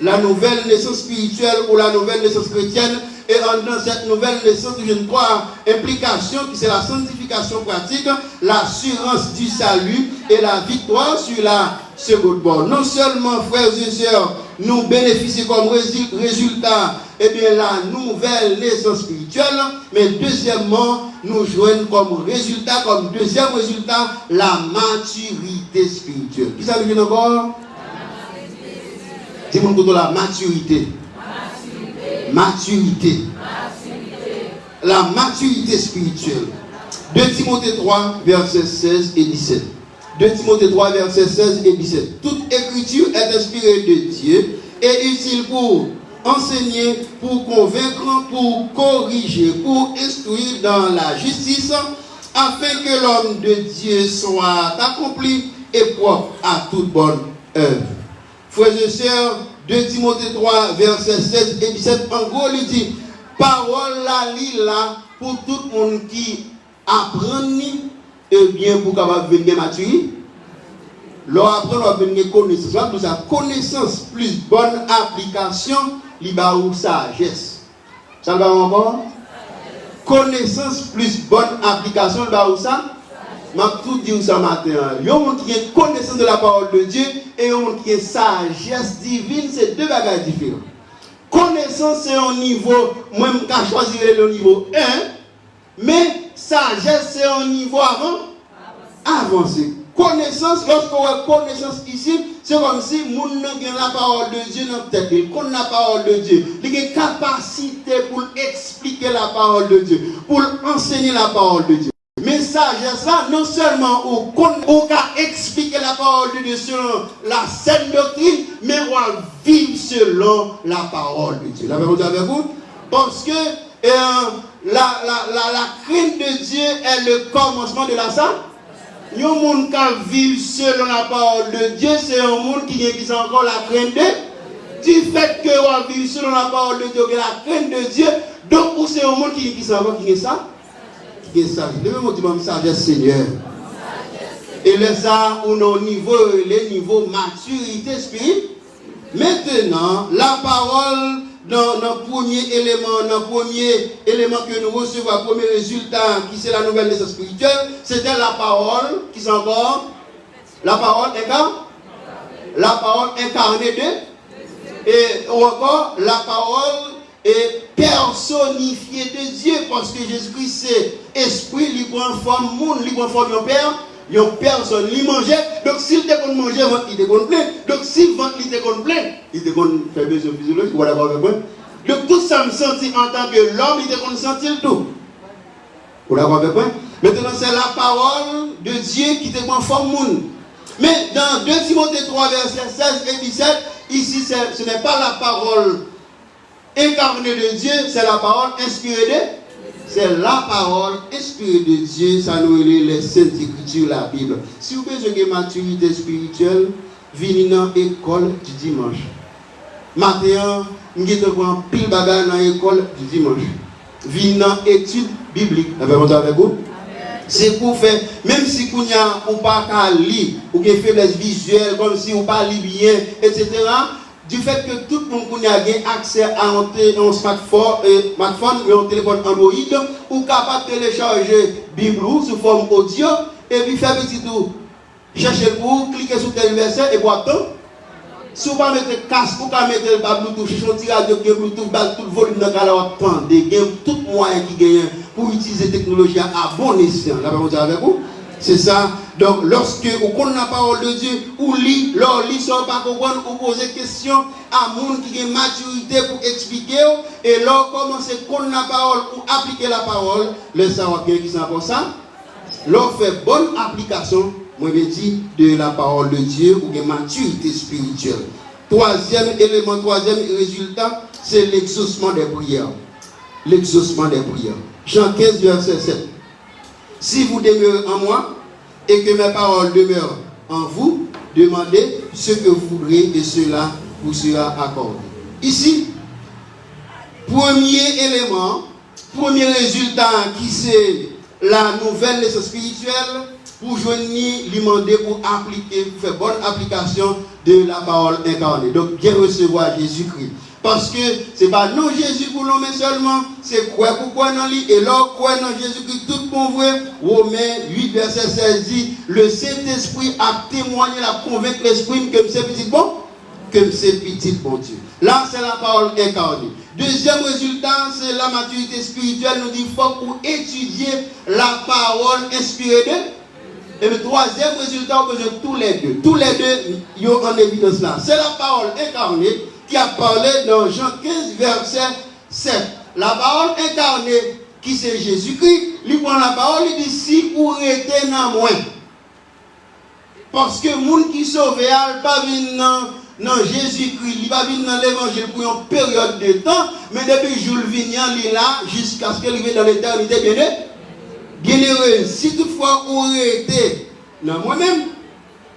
La nouvelle naissance spirituelle ou la nouvelle naissance chrétienne. Et dans cette nouvelle naissance, je ne crois, implication qui c'est la sanctification pratique, l'assurance du salut et la victoire sur la seconde mort. Non seulement, frères et sœurs, nous bénéficions comme résultat la nouvelle naissance spirituelle, mais deuxièmement, nous jouons comme résultat, comme deuxième résultat, la maturité spirituelle. Qui ça nous vient encore? Dis-moi plutôt la maturité. Maturité. la maturité spirituelle. 2 Timothée 3, versets 16 et 17. 2 Timothée 3, versets 16 et 17. Toute écriture est inspirée de Dieu et utile pour enseigner, pour convaincre, pour corriger, pour instruire dans la justice, afin que l'homme de Dieu soit accompli et propre à toute bonne œuvre. Frères et sœurs, 2 Timothée 3, versets 16 et 17, en gros, il dit, parole la lit là pour tout le monde qui apprend, et bien pour capable venir mature. Leur apprendre à venir connaissance. Nous avons connaissance plus bonne application, il va ou sagesse. Ça va encore? Connaissance plus bonne application, il va où ça? Je vais tout dire ça matin. Il y a un monde qui a connaissance de la parole de Dieu et un monde qui a sagesse divine, c'est deux bagages différents. Connaissance, c'est un niveau, moi-même, je vais choisir le niveau 1, mais sagesse, c'est un niveau avancé. Connaissance, lorsqu'on a connaissance ici, c'est comme si nous avons la parole de Dieu dans notre tête. Il connaît la parole de Dieu. Il a une capacité pour expliquer la parole de Dieu, pour enseigner la parole de Dieu. Mais sagesse là, non seulement on peut expliquer la parole de Dieu selon la saine doctrine, mais on va vivre selon la parole de Dieu. La parole avec vous? Parce que la crainte de Dieu est le commencement de la sagesse. Il y a un monde qui vit selon la parole de Dieu, c'est un monde qui a encore la crainte de Dieu. Du fait que on vit selon la parole de Dieu, la crainte de Dieu, donc c'est un monde qui a encore qui est ça. Qui est ça. Je vais vous dire sagesse Seigneur. Et là, ça, on a au niveau, les niveaux maturité spirituelle. Maintenant, la parole, dans le premier élément que nous recevons, le premier résultat, qui c'est la nouvelle naissance spirituelle, c'était la parole, qui c'est encore la parole incarnée de, et ou encore la parole est personnifiée de Dieu, parce que Jésus-Christ c'est esprit, il prend forme monde, il prend forme de père. Il y a personne qui mangeait, donc s'il te qu'on manger, il te qu'on plein. Donc s'il vend, il te qu'on plein, il te qu'on fait besoin physiologique, voilà quoi avec moi. Donc tout ça me sentit en tant que l'homme, il te qu'on sentit tout. Voilà quoi avec moi. Maintenant c'est la parole de Dieu qui te qu'on forme monde. Mais dans 2 Timothée 3, versets 16 et 17, ici ce n'est pas la parole incarnée de Dieu, c'est la parole inspirée de Dieu. C'est la parole inspirée de Dieu, ça nous est les Saintes Écritures, la Bible. Si vous avez une maturité spirituelle, venez dans l'école du dimanche. Matin, nous avons pile bagage dans l'école du dimanche. Venez dans l'étude biblique. Avec vous? C'est pour faire, même si vous n'avez pas lire, ou que faiblesse visuelle, comme si vous ne parlez pas bien, etc., du fait que tout le monde a accès à un smartphone et un téléphone Android, ou capable de télécharger Bible sous forme audio, et puis faire petit tour. Cherchez pour, cliquez sur tel verset et voir tout. Si vous ne mettez pas de casque, vous ne mettez pas de Bluetooth, cherchez un petit radio qui est Bluetooth, tout le volume de la gare, des gains, tout moyen qui gagne pour utiliser la technologie à bon escient. La parole avec vous? C'est ça. Donc, lorsque vous connaissez la parole de Dieu, ou lit, sans pas comprendre, ou poser des questions à monde qui a une maturité pour expliquer, et là, commencer à connaître la parole ou appliquer la parole, le savoir bien qui s'en pour ça. Là, fait bonne application, moi je dis, de la parole de Dieu ou de maturité spirituelle. Troisième élément, troisième résultat, c'est l'exaucement des prières. L'exaucement des prières. Jean 15, verset 7. Si vous demeurez en moi et que mes paroles demeurent en vous, demandez ce que vous voudrez et cela vous sera accordé. Ici, premier élément, premier résultat qui c'est la nouvelle naissance spirituelle pour joindre, demander pour appliquer, pour faire bonne application de la parole incarnée. Donc, bien recevoir Jésus-Christ. Parce que ce n'est pas non Jésus pour l'homme seulement, c'est quoi pourquoi non lui et là quoi non Jésus-Christ tout pour vrai. Romains 8 verset 16 dit le Saint-Esprit a témoigné, la convaincre l'esprit que c'est petit bon, que c'est petit bon Dieu. Là c'est la parole incarnée. Deuxième résultat, c'est la maturité spirituelle. Nous dit faut pour étudier la parole inspirée de. Et le troisième résultat, on peut tous les deux. Tous les deux, ils ont en évidence là. C'est la parole incarnée qui a parlé dans Jean 15, verset 7. La parole incarnée qui c'est Jésus-Christ, il prend la parole, il dit si vous êtes dans moi. Parce que les gens qui sont sauvés, ils ne pas venir dans Jésus-Christ, ils ne pas venir dans l'évangile pour une période de temps, mais depuis le jour il est là, jusqu'à ce qu'il arrive dans l'éternité, bien heureux. Si toutefois vous êtes dans moi-même,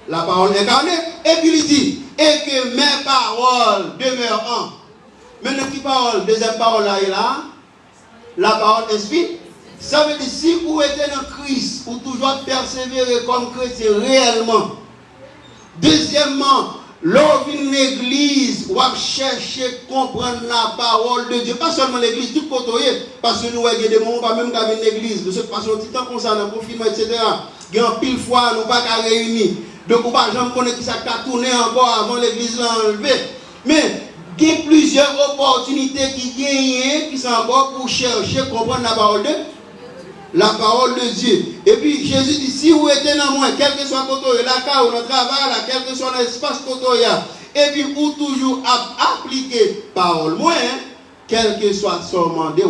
la parole incarnée, et puis il dit, et que mes paroles demeurent en. Maintenant, qui parole, deuxième parole là est là, la parole inspire. Ça veut dire, si vous êtes dans Christ, vous toujours persévérer comme chrétien réellement. Deuxièmement, lors d'une église, vous cherchez à comprendre la parole de Dieu. Pas seulement l'église, tout côté, parce que nous avons des moments, pas même qu'avec une église, de cette façon, tout le temps comme ça, dans le confinement, etc. Il y a un pile fois, nous ne pouvons pas réunir. Donc, on ne peut pas connaître qui ça a tourné encore avant l'église enlevée. Mais, il y a plusieurs opportunités qui gagnent, qui sont encore pour chercher à comprendre la parole de Dieu. Et puis, Jésus dit, si vous êtes dans moi, quel que soit le la cas ou le travail, quel que soit l'espace et puis, vous toujours appliquer parole moi, quel que soit son mandat,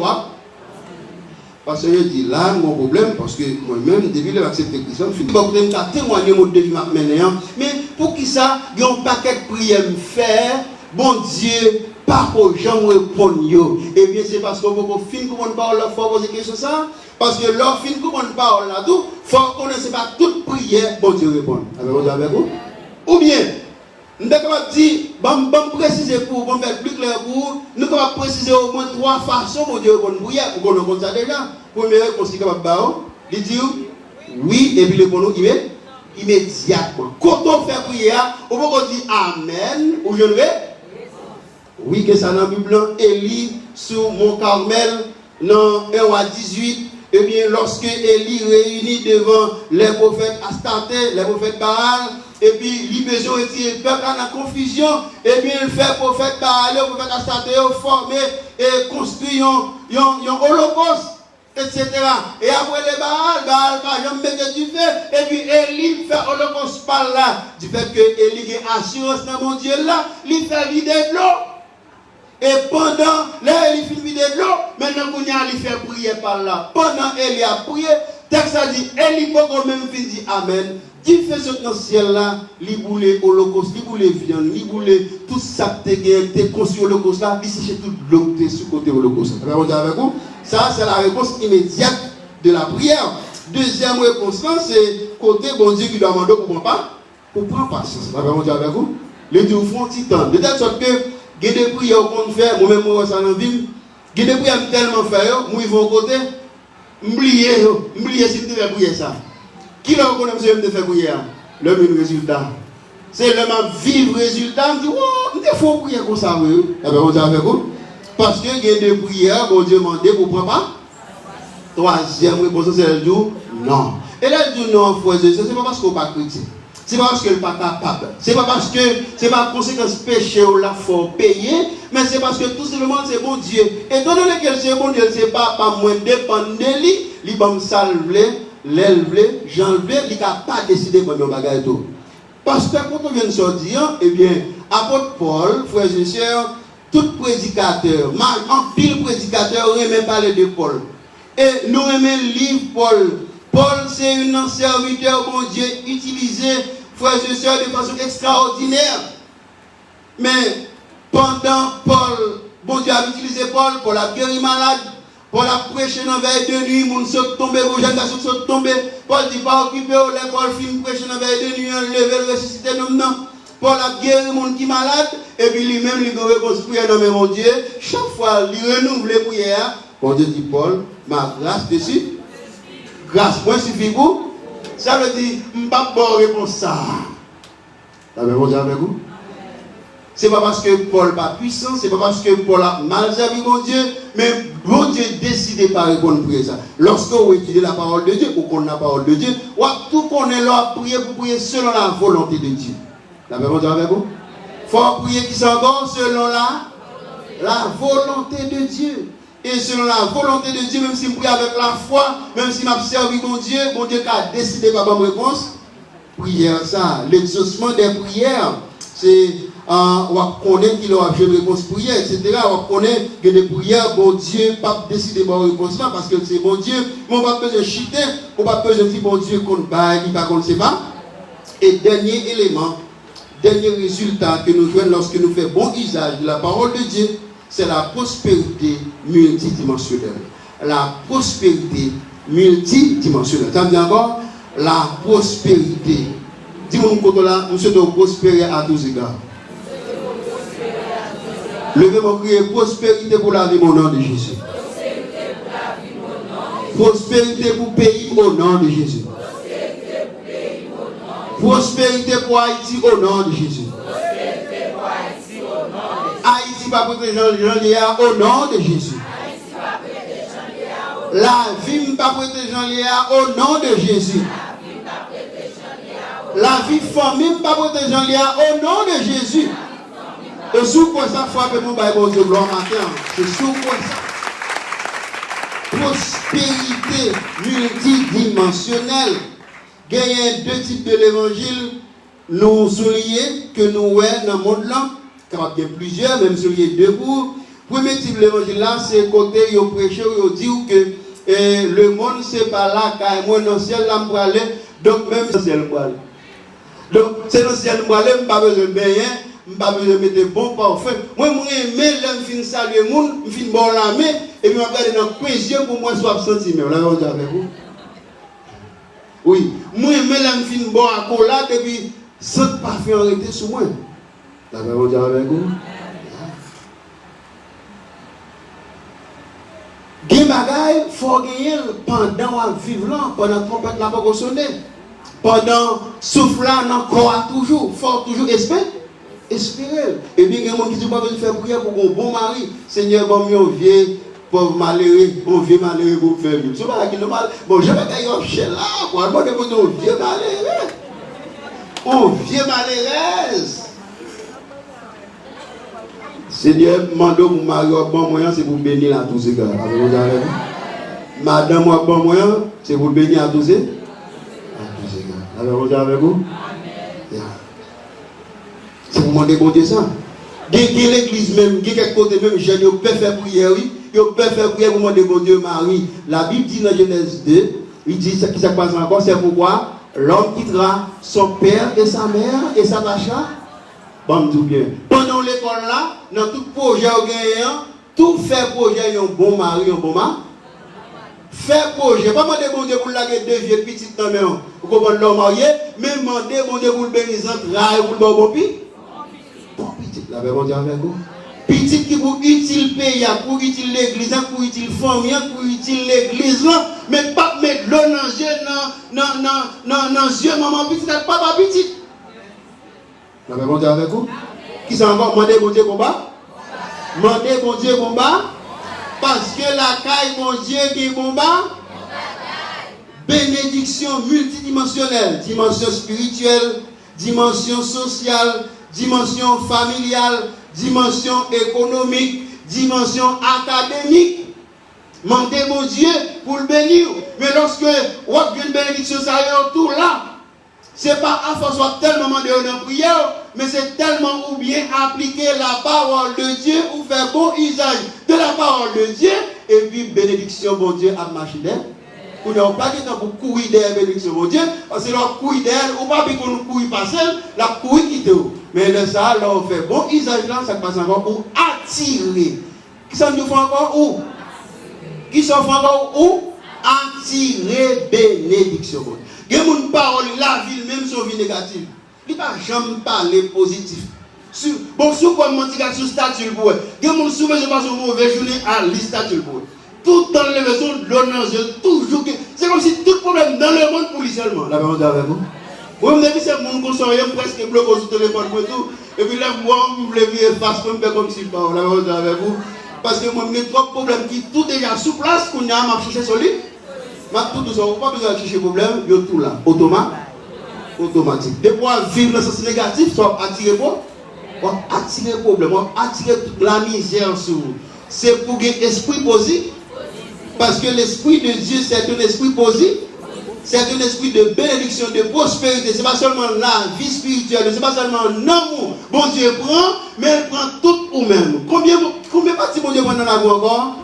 parce que je dis là, mon problème, parce que moi-même, depuis que j'ai accepté Christ, je ne peux pas témoigner mon défi maintenant. Mais pour qui ça, il y a un paquet de prières à faire, bon Dieu, pas pour gens répondre. Et bien, c'est parce que vous finissez comme une parole, il faut poser des questions ça. Parce que leur fin comme une parole là, tout, il faut qu'on ne sait pas toute prière, bon Dieu répond. Avec vous? Ou bien, nous sommes capables de dire, bon, préciser pour, bon, faire plus clair pour, nous sommes capables de préciser au moins 3 façons pour Dieu répondre prière, pour qu'on ait ça déjà. Première réponse, c'est capable de dire oui, et puis répondre immédiatement. Quand on fait prière, on peut dire Amen, ou je le vais. Oui, que ça dans la Bible, Élie sur Mont Carmel, dans 1 à 18. Eh bien, lorsque Élie réunit devant les prophètes Astarté, les prophètes Baal, et puis il besoin de tirer le peuple en confusion, eh bien, il fait prophète Baal, le prophète Astarté, former et construire un holocauste, etc. Et après les Baal, par exemple, met du feu, et puis Élie fait holocauste par là, du fait que Élie a assurance dans mon Dieu là, il fait vider de l'eau. Et pendant, là, il finit de l'eau, maintenant, il fait prier par là. Pendant, il a prié, texte a dit, il peut quand même dire Amen. Dieu fait ce dans le ciel là, il boule holocauste, il boule viande, il boule tout ça que tu as conçu holocauste là, il cherche tout l'eau qui est sur le côté holocauste. Avec vous? Ça, c'est la réponse immédiate de la prière. Deuxième réponse, c'est côté bon Dieu qui doit demander pour pas, pour prendre patience. Avec vous? Les deux font un petit temps. De telle sorte que, il y a des prières qu'on fait, moi-même, moi, ça dans la ville. Il y a des prières tellement fait, moi, ils vont côté. M'oublier si tu fais prier ça. Qui l'a reconnu si je fais prier? Le même résultat. C'est le même vivre résultat. Je dis, oh, il faut prier comme ça, oui. On dit avec vous. Parce qu'il y a des prières, bon Dieu demande, vous ne prenez pas. Troisième réponse, c'est le jour, non. Et là, le jour, non, frère, c'est pas parce qu'on n'est pas chrétien. C'est pas parce qu'elle n'est pas capable. C'est pas parce que c'est pas conséquence péché ou la faut payer, mais c'est parce que tout simplement c'est bon Dieu. Et dans lequel c'est bon Dieu, c'est pas moins dépendre de lui, il va me salver, l'élever, j'enlever, il n'a pas décidé de me bagaille tout. Parce que quand on vient de sortir, eh bien, apôtre Paul, frères et sœurs, tout prédicateur, en pile prédicateur, on même parler de Paul. Et nous aimons le livre Paul. Paul, c'est un serviteur, bon Dieu, utilisé, frères et sœurs, de façon extraordinaire. Mais pendant Paul, bon Dieu a utilisé Paul pour la guérir malade, pour la prêcher dans la veille de nuit, moun saute tomber, vos jeunes garçons sautent tomber. Paul dit pas occuper, Paul film prêcher dans la veille de nuit, lever, ressusciter, non. Paul a guéri moun qui malade, et puis lui-même, il a reconstruit dans mon Dieu. Chaque fois, il renouvelle les prières. Bon Dieu dit, Paul, ma grâce dessus. Grâce, moi suffit vous. Ça veut dire, je ne peux pas répondre ça. Ça veut dire avec vous? Ce n'est pas parce que Paul n'est pas puissant, ce n'est pas parce que Paul a mal servi mon Dieu, mais bon Dieu décide de ne pas répondre pour ça. Lorsque vous étudiez la parole de Dieu, ou qu'on a la parole de Dieu, ou tout qu'on est là prier pour prier selon la volonté de Dieu. Ça veut dire avec vous? Il faut prier qui s'engorge selon la volonté de Dieu. Et selon la volonté de Dieu, même si je prie avec la foi, même si je servi mon Dieu qui a décidé par bonne réponse, prière ça, l'exaucement des prières, c'est on connaît qu'il a une réponse prière, etc. On connaît que les prières, bon Dieu, pas décider de réponse parce que c'est bon Dieu, mais on va pas besoin de chiter, on va pas besoin de dire bon Dieu qu'on baille, pas qu'on ne sait pas. Et dernier élément, dernier résultat que nous jouons lorsque nous faisons bon usage de la parole de Dieu, c'est la prospérité multidimensionnelle. La prospérité multidimensionnelle. Ça veut dire encore la prospérité. Dis-moi, là, nous souhaitons prospérer à tous égards. Levez-moi, crier prospérité pour la vie au nom de Jésus. Prospérité pour le pays au nom de Jésus. Prospérité pour Haïti au nom de Jésus. Haïti va protéger Jean-Léa au nom de Jésus. La vie va protéger Jean-Léa au nom de Jésus. La vie famille va protéger Jean-Léa au nom de Jésus. Et sous quoi ça frappe mon Bible de gloire matin. C'est sous quoi ça. Prospérité multidimensionnelle. Il y a deux types de l'évangile. Nous soulignons que nous voyons dans le monde là. Il y a plusieurs, même souligner deux pour. Premier type de l'évangile là, c'est côté où prêcheur, où dit que le monde c'est pas là, car moi dans le ciel là pour aller. Donc même dans le ciel pour aller. Donc c'est dans le ciel pour aller, je n'ai pas besoin de baigner. Je n'ai pas besoin de mettre bon parfum. Moi, je aime l'homme saluer le monde, je finis bon la main, et puis je regarde dans le coin des yeux pour moi, soit absenti. Mais là, on est avec vous. Oui, moi, je aime l'homme finis bon à collade, et puis sans parfum arrêté sur moi. Là, on est avec vous. Il faut gagner pendant la vivre là, pendant la trompette là, pour sonner. Pendant souffle là, encore toujours. Il faut toujours espérer. Et bien, il y a des gens qui disent pas besoin de faire prière pour un bon mari. Seigneur, bon, un vieux pauvre malheureux, un vieux malheureux pour faire mieux. C'est pas normal. Bon, je vais gagner un chien là, pour demander un vieux malheureux. Un vieux malheureux. Seigneur, mando pour mari, bon moyen, c'est pour bénir à tous ces gars. Madame, bon moyen, c'est pour bénir à tous ces gars. Alors, vous êtes avec vous? C'est pour demander bon Dieu ça. Il y a l'église même, il y a quelque côté même, je peux faire prière, oui. Je peux faire prière pour demander bon Dieu Marie. La Bible dit dans Genèse 2, il dit ce qui se passe encore, c'est pourquoi l'homme quittera son père et sa mère et s'attachera. Bon, tout bien. Pendant l'école là, dans tout projet gagnant, tout fait projet, un bon mari, un bon mari. Faire projet, pas demander bon Dieu pour la deux vieux petites dans main, pour qu'on l'homme marié, mais demander bon Dieu pour le bénir pour le bon petit. Bon petit, la bon Dieu avec vous. Petit qui pour utile pays, pour utile l'église, pour utile famille, pour utile l'église là, mais pas mettre l'eau dans les yeux, dans les yeux, maman petit, papa petit. La bon Dieu avec vous. Qui s'en va demander bon Dieu combat? Demander bon Dieu combat? Parce que la caille, mon Dieu, qui est combat, bénédiction multidimensionnelle, dimension spirituelle, dimension sociale, dimension familiale, dimension économique, dimension académique. Mandez mon Dieu pour le bénir. Mais lorsque vous avez une bénédiction, ça y est tout là. Ce n'est pas à force de tellement demander une prière, mais c'est tellement ou bien appliquer la parole de Dieu ou faire bon usage de la parole de Dieu, et puis bénédiction, bon Dieu, à marcher. Vous n'avez pas de temps pour courir derrière bénédiction, bon Dieu, parce que leur courir derrière, ou pas qu'on nous courir pas seul, la courir qui te haut. Mais de ça, là, on fait bon usage là, ça passe encore pour attirer. Qui s'en nous fait encore où? Qui s'en fait encore où? Attirer bénédiction. Il y a une parole, la ville, même sur vie négative. Il ne va jamais parler positif. Bon, si vous mentir sur statut pour eux, il y a une souvent je passe une mauvaise journée à l'statut pour eux. Tout dans les maisons, l'honneur, toujours. C'est comme si tout problème dans le monde pour lui seulement. La parole avec vous. Moi, je me dis que c'est mon conseiller, presque bloqué sur le téléphone pour tout. Et puis là, moi, je me lève face, comme si je parle. La parole avec vous. Parce que moi, j'ai trois problèmes qui sont déjà sous place, qu'on a marché sur lui. Tout ça, on n'a pas besoin de chercher problème, il y a tout là, automatique. Des fois, vivre dans le sens négatif, soit attirer quoi? Attirer problème, attirer toute la misère sur vous. C'est pour que l'esprit positif, parce que l'esprit de Dieu, c'est un esprit positif. c'est un esprit de bénédiction, de prospérité. Ce n'est pas seulement la vie spirituelle, ce n'est pas seulement l'amour. Bon Dieu prend, mais il prend tout ou même. Combien parties bon Dieu prend dans l'amour encore?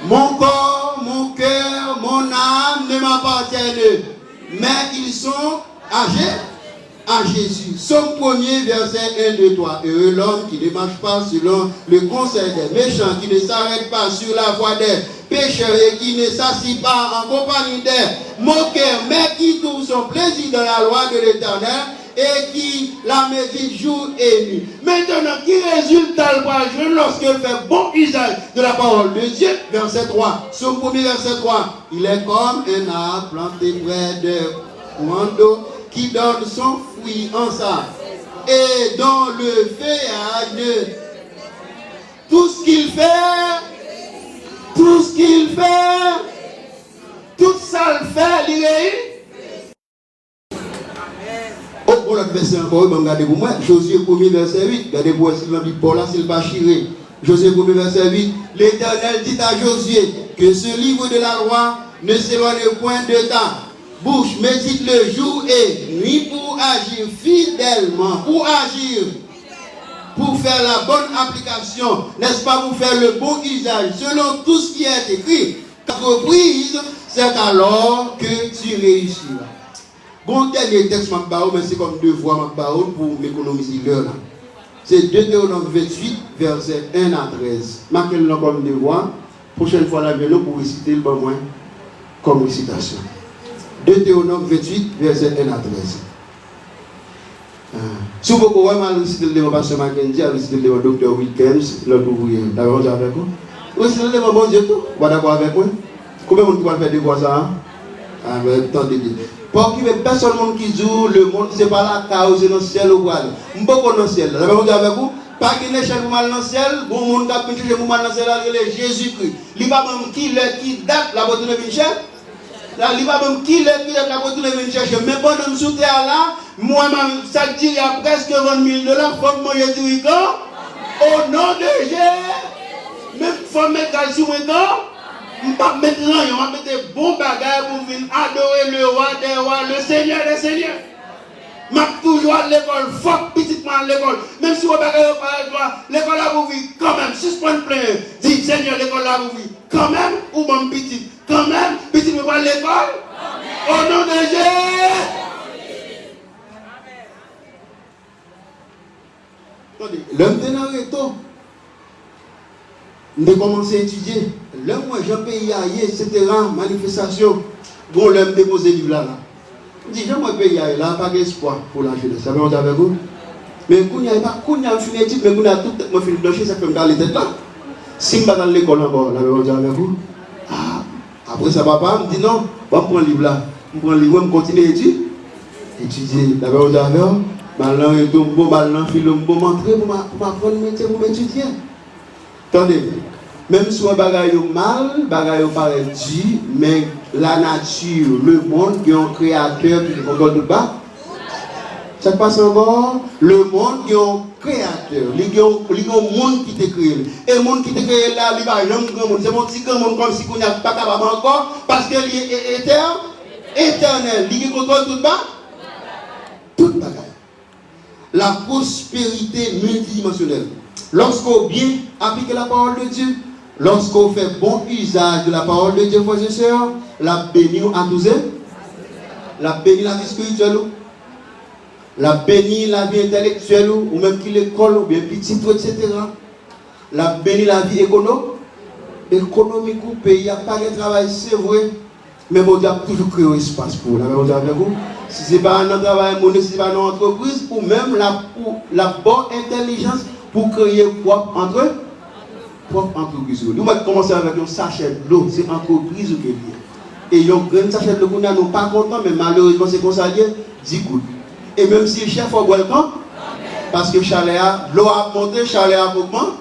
Mon corps, mon cœur, mon âme ne m'appartiennent. Mais ils sont à Jésus. Somme 1er, verset 1, 2, 3. Heureux l'homme qui ne marche pas selon le conseil des méchants, qui ne s'arrête pas sur la voie des pécheurs et qui ne s'assit pas en compagnie des moqueurs, mais qui trouve son plaisir dans la loi de l'Éternel et qui la médite jour et nuit. Maintenant, qui résulte lorsqu'il fait bon usage de la parole de Dieu? Verset 3. Somme 1er, verset 3. Il est comme un arbre planté près de courant d'eau qui donne son fruit en ça et dans le feuillage de tout ce qu'il fait, tout ça le fait, il est. Oh, pour l'autre verset encore, regardez pour moi, Josué 1er verset 8, regardez pour si l'on dit Paul là, s'il va chirer. Josué 1er verset 8, l'Éternel dit à Josué que ce livre de la loi ne s'éloigne point de ta bouche, médite le jour et nuit pour agir fidèlement, pour faire la bonne application, n'est-ce pas, pour faire le bon usage, selon tout ce qui est écrit. Entreprise, c'est alors que tu réussiras. Bon, dernier texte, mais c'est comme devoir pour m'économiser l'heure. C'est Deutéronome 28, verset 1 à 13. Marquez-le comme devoir. Prochaine fois, la vélo pour réciter le bon moins comme récitation. Deutéronome 28, verset 1 à 13. Si vous pouvez réciter le débat, Pasteur Mackenzie, réciter le débat, Dr. Wilkins, le ouvrier. D'accord avec vous? Réciter le débat, bon Dieu, tout. Vous êtes d'accord avec moi? Combien de monde va faire des voix ça? Attendez. Pour qu'il y ait personne qui dit le monde, ce n'est pas la cause, c'est dans le ciel ou quoi. Je ne peux pas dans le ciel. D'accord avec vous? Pas qu'il y ait échelle pour mal dans le ciel, bon monde qui a péché pour mal dans le ciel, c'est Jésus-Christ. Il n'y a pas même qui date la bonne de Michel. Là, il va même qui la voiture de chercher. Mais pendant sous terre là, moi-même, ça dit il y a presque 20 000 $. Faut manger du rico. Au nom de Jésus. Même faut mettre sur mon corps. Je ne vais pas mettre rien. On va mettre bon bagage pour venir adorer le roi des rois, le Seigneur des seigneurs. Je vais toujours à l'école, fuck petitement à l'école. Même si vous ne pouvez pas l'école là vous vivez quand même. Suspend plein. Dis Seigneur, l'école là vous vivez quand même ou mon petit. Quand même, petit me va à l'école. Au nom de Jésus. Attendez, l'homme de Naruto, on a commencé à étudier. L'homme, moi, j'ai payé ailleurs, etc. Manifestation. Bon, l'homme déposé le livre là. On dit, j'ai moi payé ailleurs, là, pas d'espoir pour la jeunesse. Ça va avec vous? Mais quand il n'y a pas, quand il y a fini d'études, mais quand il y a tout, moi, fini de blanchir, ça fait me garder tête là. Si je ne vais pas dans l'école encore, là, on va avec vous? Après ça, papa me dit non, on prend le livre là. On prend le livre, on continue à étudier. D'abord, on a maintenant, il tombe bon, maintenant, il faut m'entrer pour m'apprendre le métier, pour m'étudier. Attendez, même si on bagaille mal, bagaille paraît dit, mais la nature, le monde, qui est un créateur, qui est encore de bas. Ça passe encore, le monde qui est un créateur, il y a un monde qui t'a créé. Et le monde qui t'a créé là, il va jamais grand monde. C'est mon petit grand monde comme si on n'a pas capable encore, parce qu'il est éternel. Il contrôle tout bas. Tout bagaille. La prospérité multidimensionnelle. Lorsqu'on bien applique la parole de Dieu, lorsqu'on fait bon usage de la parole de Dieu, frères et sœurs, la bénit à tous, la bénit la vie spirituelle, la bénit la vie intellectuelle, ou même qui l'école, ou bien petit, etc. La bénit la vie économique, ou pays, il n'y a pas de travail, c'est vrai, mais on doit toujours créer un espace pour la vous. Si ce n'est pas un travail, si ce n'est pas une entreprise, ou même la bonne intelligence pour créer propre entreprise. Nous allons commencer avec un sachet de l'eau, c'est entreprise ou quelque. Et il y a un grand sachet de l'eau, nous ne sommes pas contents, mais malheureusement, c'est comme ça, 10 gouttes. Et même si le chef a boire le temps, parce que l'eau a monté, chalet a augmenté,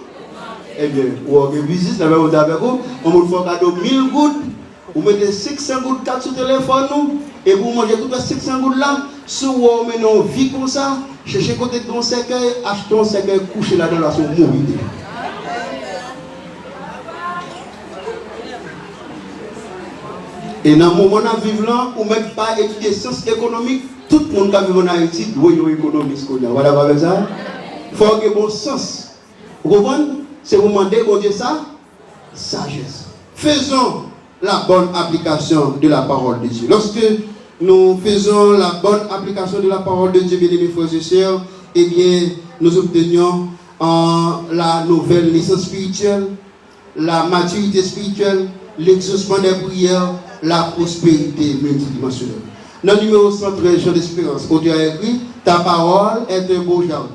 eh bien, ou on business, on va faire cadeau 1000 gouttes, vous mettez 600 gouttes 4 sur le téléphone, et vous mangez toutes les 600 gouttes là, si vous mettez une vie comme ça, cherchez côté de ton cercueil, achetez un cercueil, couchez là-dedans, là, sur mourir. Et dans le moment où nous vivons là, on ne met pas étudier sciences économiques, tout le monde qui vit en Haïti doit être économiste. Voilà, pas ça. Il faut avoir bon sens. Vous comprenez? C'est vous demander au Dieu ça? Sagesse. Faisons la bonne application de la parole de Dieu. Lorsque nous faisons la bonne application de la parole de Dieu, bien-aimés frères et sœurs, eh bien, nous obtenions la nouvelle naissance spirituelle, la maturité spirituelle, l'exaucement des prières, la prospérité multidimensionnelle. Dans le numéro 113, Jean d'Espérance, auteur a écrit: ta parole est un beau jardin,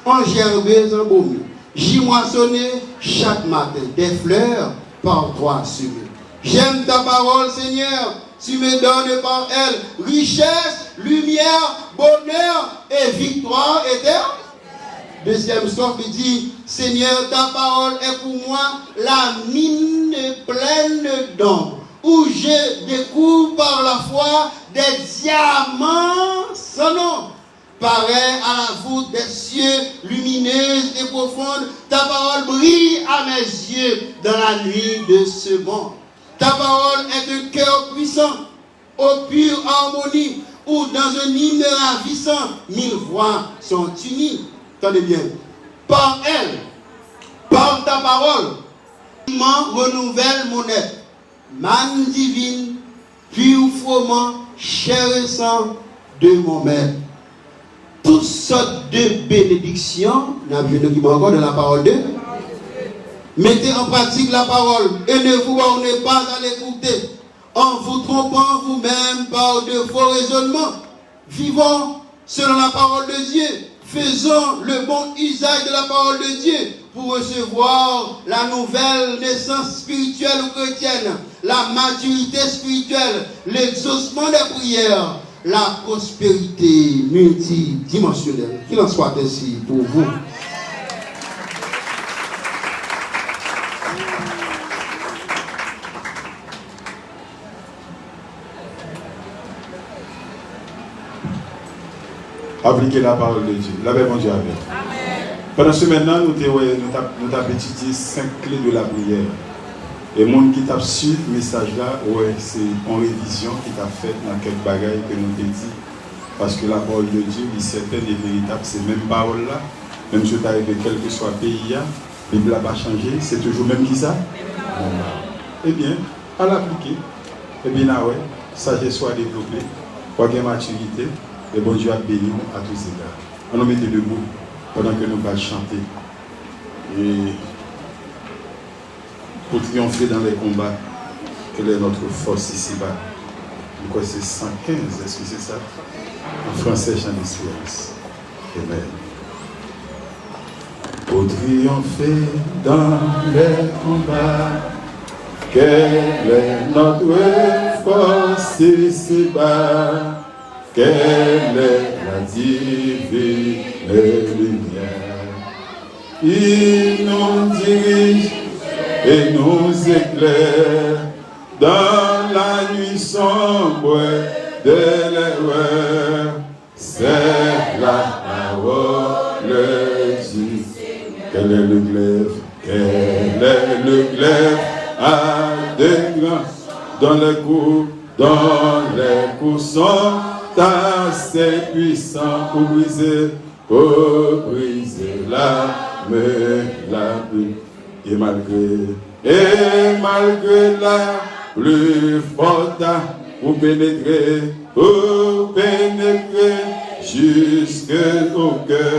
engerbé un beau mur. J'y moissonné chaque matin des fleurs par toi semées. J'aime ta parole, Seigneur. Tu me donnes par elle richesse, lumière, bonheur et victoire éternelle. Deuxième soir, il dit: Seigneur, ta parole est pour moi la mine pleine d'or, où je découvre par la foi des diamants sans nom. Pareil à la voûte des cieux, lumineuse et profonde, ta parole brille à mes yeux dans la nuit de ce monde. Ta parole est un cœur puissant, aux pure harmonie, où dans un hymne ravissant, 1000 voix sont unies. Tenez bien. Par elle, par ta parole, renouvelle mon être. Manne divine, pur froment, chair et sang de mon maître. Toutes sortes de bénédictions, nous avons encore de la parole de Dieu. Mettez en pratique la parole et ne vous bornez pas à l'écouter en vous trompant vous-même par de faux raisonnements. Vivons selon la parole de Dieu. Faisons le bon usage de la parole de Dieu pour recevoir la nouvelle naissance spirituelle ou chrétienne, la maturité spirituelle, l'exaucement des prières, la prospérité multidimensionnelle. Qu'il en soit ainsi pour vous. Appliquer la parole de Dieu. La paix, mon Dieu, avec. Pendant ce maintenant, nous avons étudié 5 clés de la prière. Et les gens qui t'a suivi le message là, ouais, c'est en révision qui t'a fait dans quelques bagailles que nous t'ai dit. Parce que la parole de Dieu est certaine et véritable, ces mêmes paroles là. Même si tu arrives quel que soit le pays, la Bible n'a pas changé, c'est toujours même qui ça. Eh bien, à l'appliquer, eh bien, là, ouais, sagesse soit développée, quoi qu'il y ait maturité. Et bon Dieu a béni à tous ces gars. On nous mettait debout pendant que nous allons chanter. Et pour triompher dans les combats, quelle est notre force ici-bas? Pourquoi c'est 115? Est-ce que c'est ça? En français, Jean d'Espérance. Amen. Pour triompher dans les combats, quelle est notre force ici-bas? Quelle est la divine lumière? Il nous dirige et nous éclaire dans la nuit sombre de l'erreur. C'est la parole de Dieu. Quel est le glaive? Quel est le glaive? À des grands dans les coussins. C'est puissant pour briser la pluie. Et malgré la plus forte, pour pénétrer jusqu'au cœur.